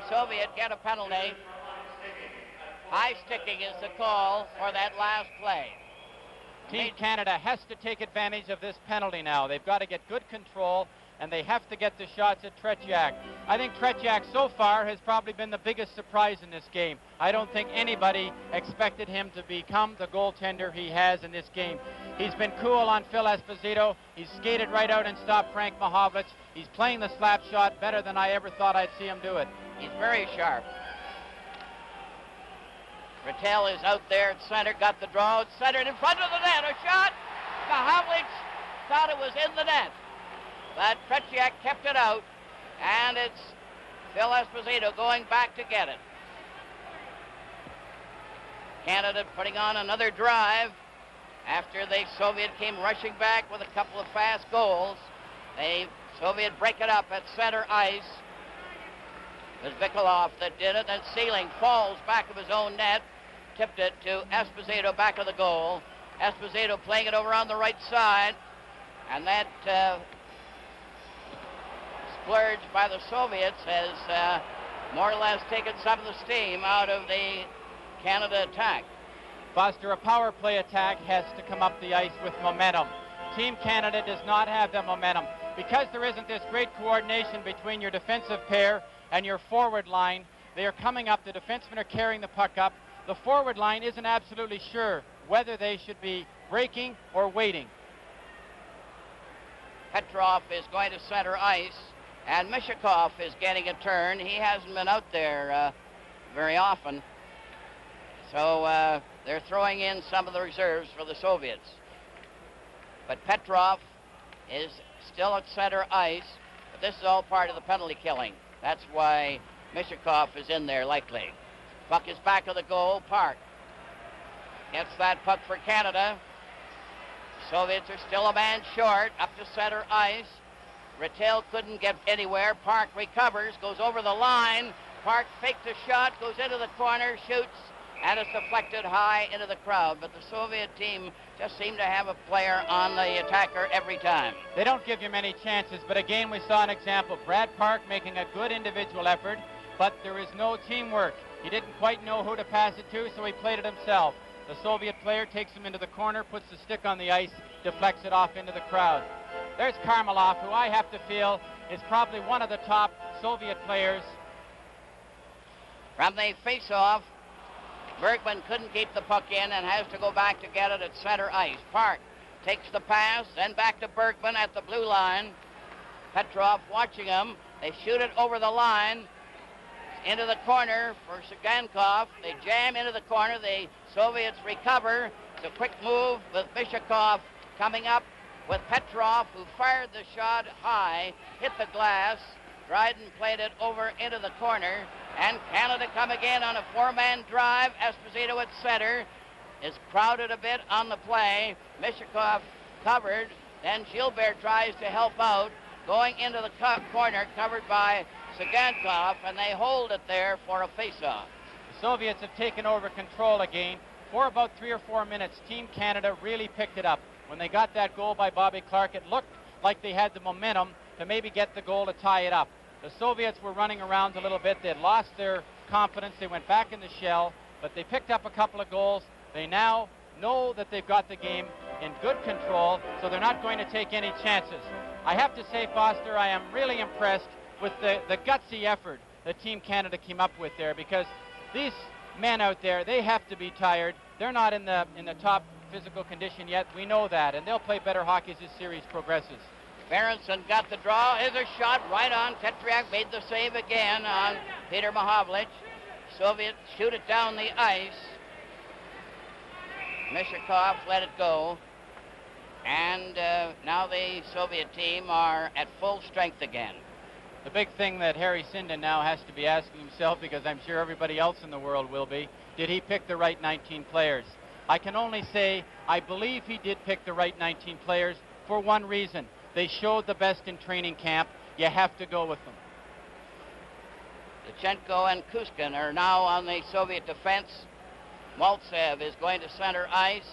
Soviet get a penalty. High sticking is the call for that last play. Team Canada has to take advantage of this penalty now. They've got to get good control, and they have to get the shots at V.Tretьяк. I think V.Tretьяк so far has probably been the biggest surprise in this game. I don't think anybody expected him to become the goaltender he has in this game. He's been cool on Phil Esposito. He's skated right out and stopped Frank Mahovlich. He's playing the slap shot better than I ever thought I'd see him do it. He's very sharp. Rattel is out there at center, got the draw, it's centered in front of the net, a shot. Mahovlich thought it was in the net, but V.Tretьяk kept it out, and it's Phil Esposito going back to get it. Canada putting on another drive after the Soviet came rushing back with a couple of fast goals. The Soviet break it up at center ice. It was Vikolov that did it, and Sealing falls back of his own net, tipped it to Esposito back of the goal. Esposito playing it over on the right side, and that splurge by the Soviets has more or less taken some of the steam out of the Canada attack. Foster, a power play attack has to come up the ice with momentum. Team Canada does not have that momentum. Because there isn't this great coordination between your defensive pair and your forward line, they are coming up, the defensemen are carrying the puck up. The forward line isn't absolutely sure whether they should be breaking or waiting. Petrov is going to center ice, and Mishakov is getting a turn. He hasn't been out there very often. So they're throwing in some of the reserves for the Soviets. But Petrov is still at center ice, but this is all part of the penalty killing. That's why Mishakov is in there likely. Puck is back of the goal. Park gets that puck for Canada. Soviets are still a man short, up to center ice. Rattel couldn't get anywhere. Park recovers, goes over the line. Park fakes a shot, goes into the corner, shoots, and it's deflected high into the crowd. But the Soviet team just seemed to have a player on the attacker every time. They don't give you many chances, but again we saw an example. Brad Park making a good individual effort, but there is no teamwork. He didn't quite know who to pass it to, so he played it himself. The Soviet player takes him into the corner, puts the stick on the ice, deflects it off into the crowd. There's Karmelov, who I have to feel is probably one of the top Soviet players. From the face-off, Bergman couldn't keep the puck in and has to go back to get it at center ice. Park takes the pass, then back to Bergman at the blue line. Petrov watching him. They shoot it over the line into the corner for Sagankov. They jam into the corner. The Soviets recover. It's a quick move with Mishakov coming up with Petrov, who fired the shot high, hit the glass. Dryden played it over into the corner, and Canada come again on a four-man drive. Esposito at center is crowded a bit on the play. Mishakov covered, then Gilbert tries to help out, going into the corner, covered by Sagankov, and they hold it there for a face-off. The Soviets have taken over control again. For about 3 or 4 minutes, Team Canada really picked it up. When they got that goal by Bobby Clark, it looked like they had the momentum to maybe get the goal to tie it up. The Soviets were running around a little bit. They had lost their confidence. They went back in the shell, but they picked up a couple of goals. They now know that they've got the game in good control, so they're not going to take any chances. I have to say, Foster, I am really impressed with the gutsy effort that Team Canada came up with there, because these men out there, they have to be tired. They're not in the top physical condition yet. We know that, and they'll play better hockey as this series progresses. Berenson got the draw. Here's a shot right on. Tetriak made the save again on Peter Mahovlich. Soviets shoot it down the ice. Mishakov let it go. And now the Soviet team are at full strength again. The big thing that Harry Sinden now has to be asking himself, because I'm sure everybody else in the world will be, did he pick the right 19 players? I can only say I believe he did pick the right 19 players for one reason. They showed the best in training camp. You have to go with them. Lutsenko and Kuskin are now on the Soviet defense. Maltsev is going to center ice.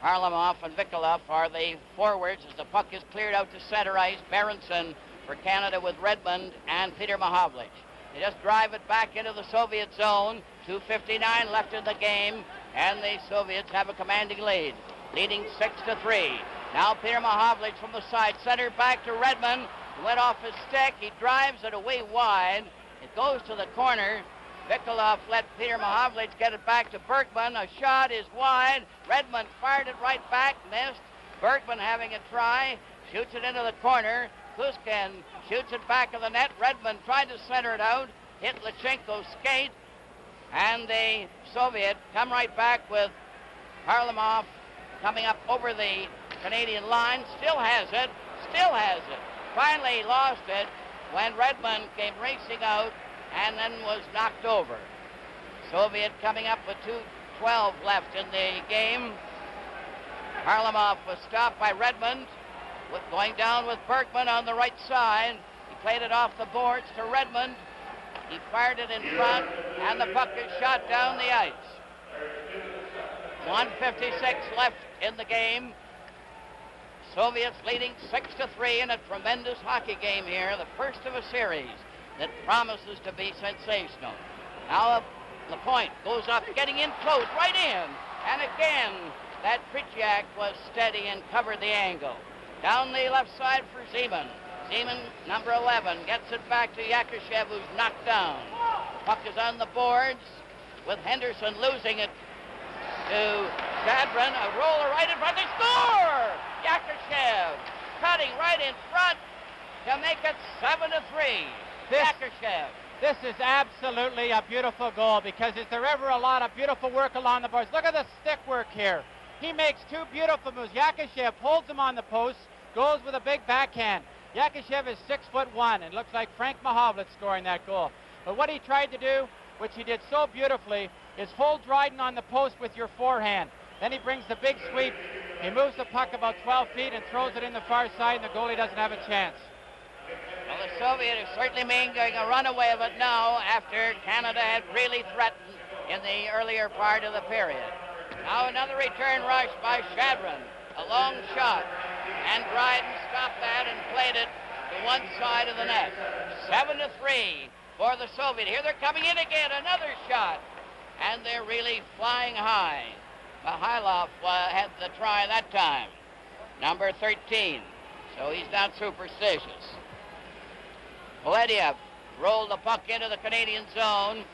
Harlamov and Vikolov are the forwards as the puck is cleared out to center ice. Berenson for Canada with Redmond and Peter Mahovlich. They just drive it back into the Soviet zone. 2:59 left in the game, and the Soviets have a commanding lead, leading 6-3. Now Peter Mahovlich from the side, center back to Redmond. Went off his stick. He drives it away wide. It goes to the corner. Vikolov let Peter Mahovlich get it back to Bergman. A shot is wide. Redmond fired it right back, missed. Bergman having a try, shoots it into the corner. Kuskin shoots it back of the net. Redmond tried to center it out, hit Lutsenko's skate, and the Soviet come right back with Harlamov coming up over the Canadian line. Still has it. Finally lost it when Redmond came racing out and then was knocked over. Soviet coming up with 2:12 left in the game. Harlamov was stopped by Redmond, going down with Bergman on the right side. He played it off the boards to Redmond. He fired it in front, and the puck is shot down the ice. 1:56 left in the game. Soviets leading 6-3 in a tremendous hockey game here, the first of a series that promises to be sensational. Now Lapointe goes up, getting in close, right in. And again, that V.Tretьяк was steady and covered the angle. Down the left side for Zeman. Zeman, number 11, gets it back to Yakushev, who's knocked down. Puck is on the boards with Henderson losing it to Shadron. A roller right in front. They score! Yakushev cutting right in front to make it 7-3. Yakushev. This is absolutely a beautiful goal, because is there ever a lot of beautiful work along the boards? Look at the stick work here. He makes two beautiful moves. Yakushev holds him on the post, goes with a big backhand. Yakushev is 6'1", and looks like Frank Mahovlich scoring that goal. But what he tried to do, which he did so beautifully, is hold Dryden on the post with your forehand. Then he brings the big sweep. He moves the puck about 12 feet and throws it in the far side, and the goalie doesn't have a chance. Well, the Soviet is certainly making a runaway of it now after Canada had really threatened in the earlier part of the period. Now another return rush by Shadron. A long shot. And Dryden stopped that and played it to one side of the net. 7-3 for the Soviet. Here they're coming in again. Another shot. And they're really flying high. Mikhailov had the try that time. Number 13. So he's not superstitious. Polediev rolled the puck into the Canadian zone.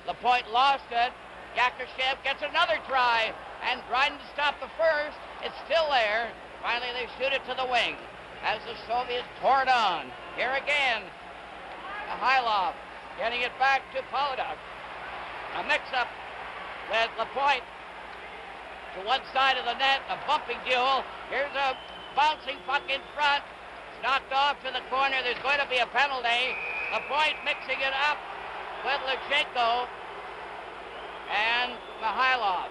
Lapointe lost it. Yakushev gets another try, and Dryden to stop the first. It's still there. Finally, they shoot it to the wing as the Soviets tore it on. Here again, Mikhailov getting it back to Polediev. A mix-up with Lapointe to one side of the net, a bumping duel. Here's a bouncing puck in front. Knocked off to the corner. There's going to be a penalty. Lapointe mixing it up with Lutsenko and Mikhailov.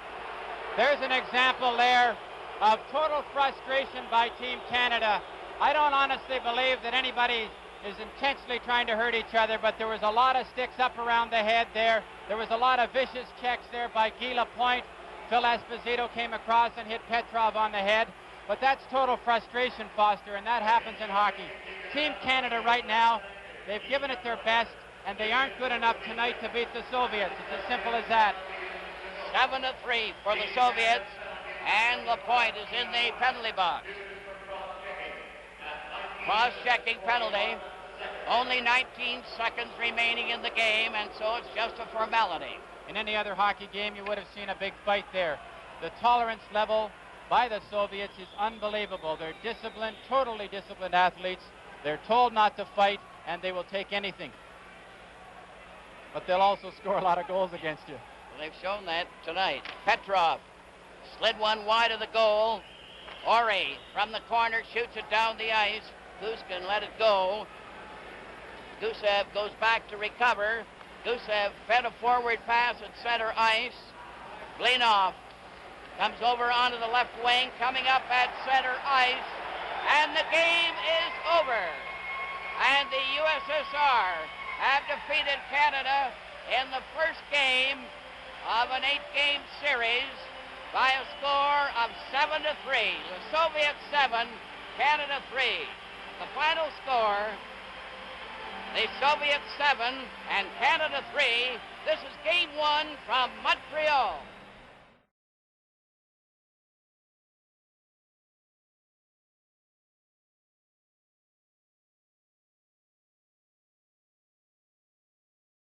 There's an example there of total frustration by Team Canada. I don't honestly believe that anybody is intentionally trying to hurt each other, but there was a lot of sticks up around the head there. There was a lot of vicious checks there by Guy Lapointe. Phil Esposito came across and hit Petrov on the head. But that's total frustration, Foster, and that happens in hockey. Team Canada right now, they've given it their best, and they aren't good enough tonight to beat the Soviets. It's as simple as that. 7-3 for the Soviets, and Lapointe is in the penalty box. Cross-checking penalty. Only 19 seconds remaining in the game, and so it's just a formality. In any other hockey game, you would have seen a big fight there. The tolerance level by the Soviets is unbelievable. They're disciplined, totally disciplined athletes. They're told not to fight, and they will take anything. But they'll also score a lot of goals against you. Well, they've shown that tonight. Petrov slid one wide of the goal. Ori from the corner shoots it down the ice. Guskin let it go. Gusev goes back to recover. Gusev fed a forward pass at center ice. Blinov comes over onto the left wing, coming up at center ice, and the game is over. And the USSR have defeated Canada in the first game of an 8-game series by a score of 7-3. The Soviets 7, Canada 3. The final score, the Soviets 7 and Canada 3. This is game 1 from Montreal.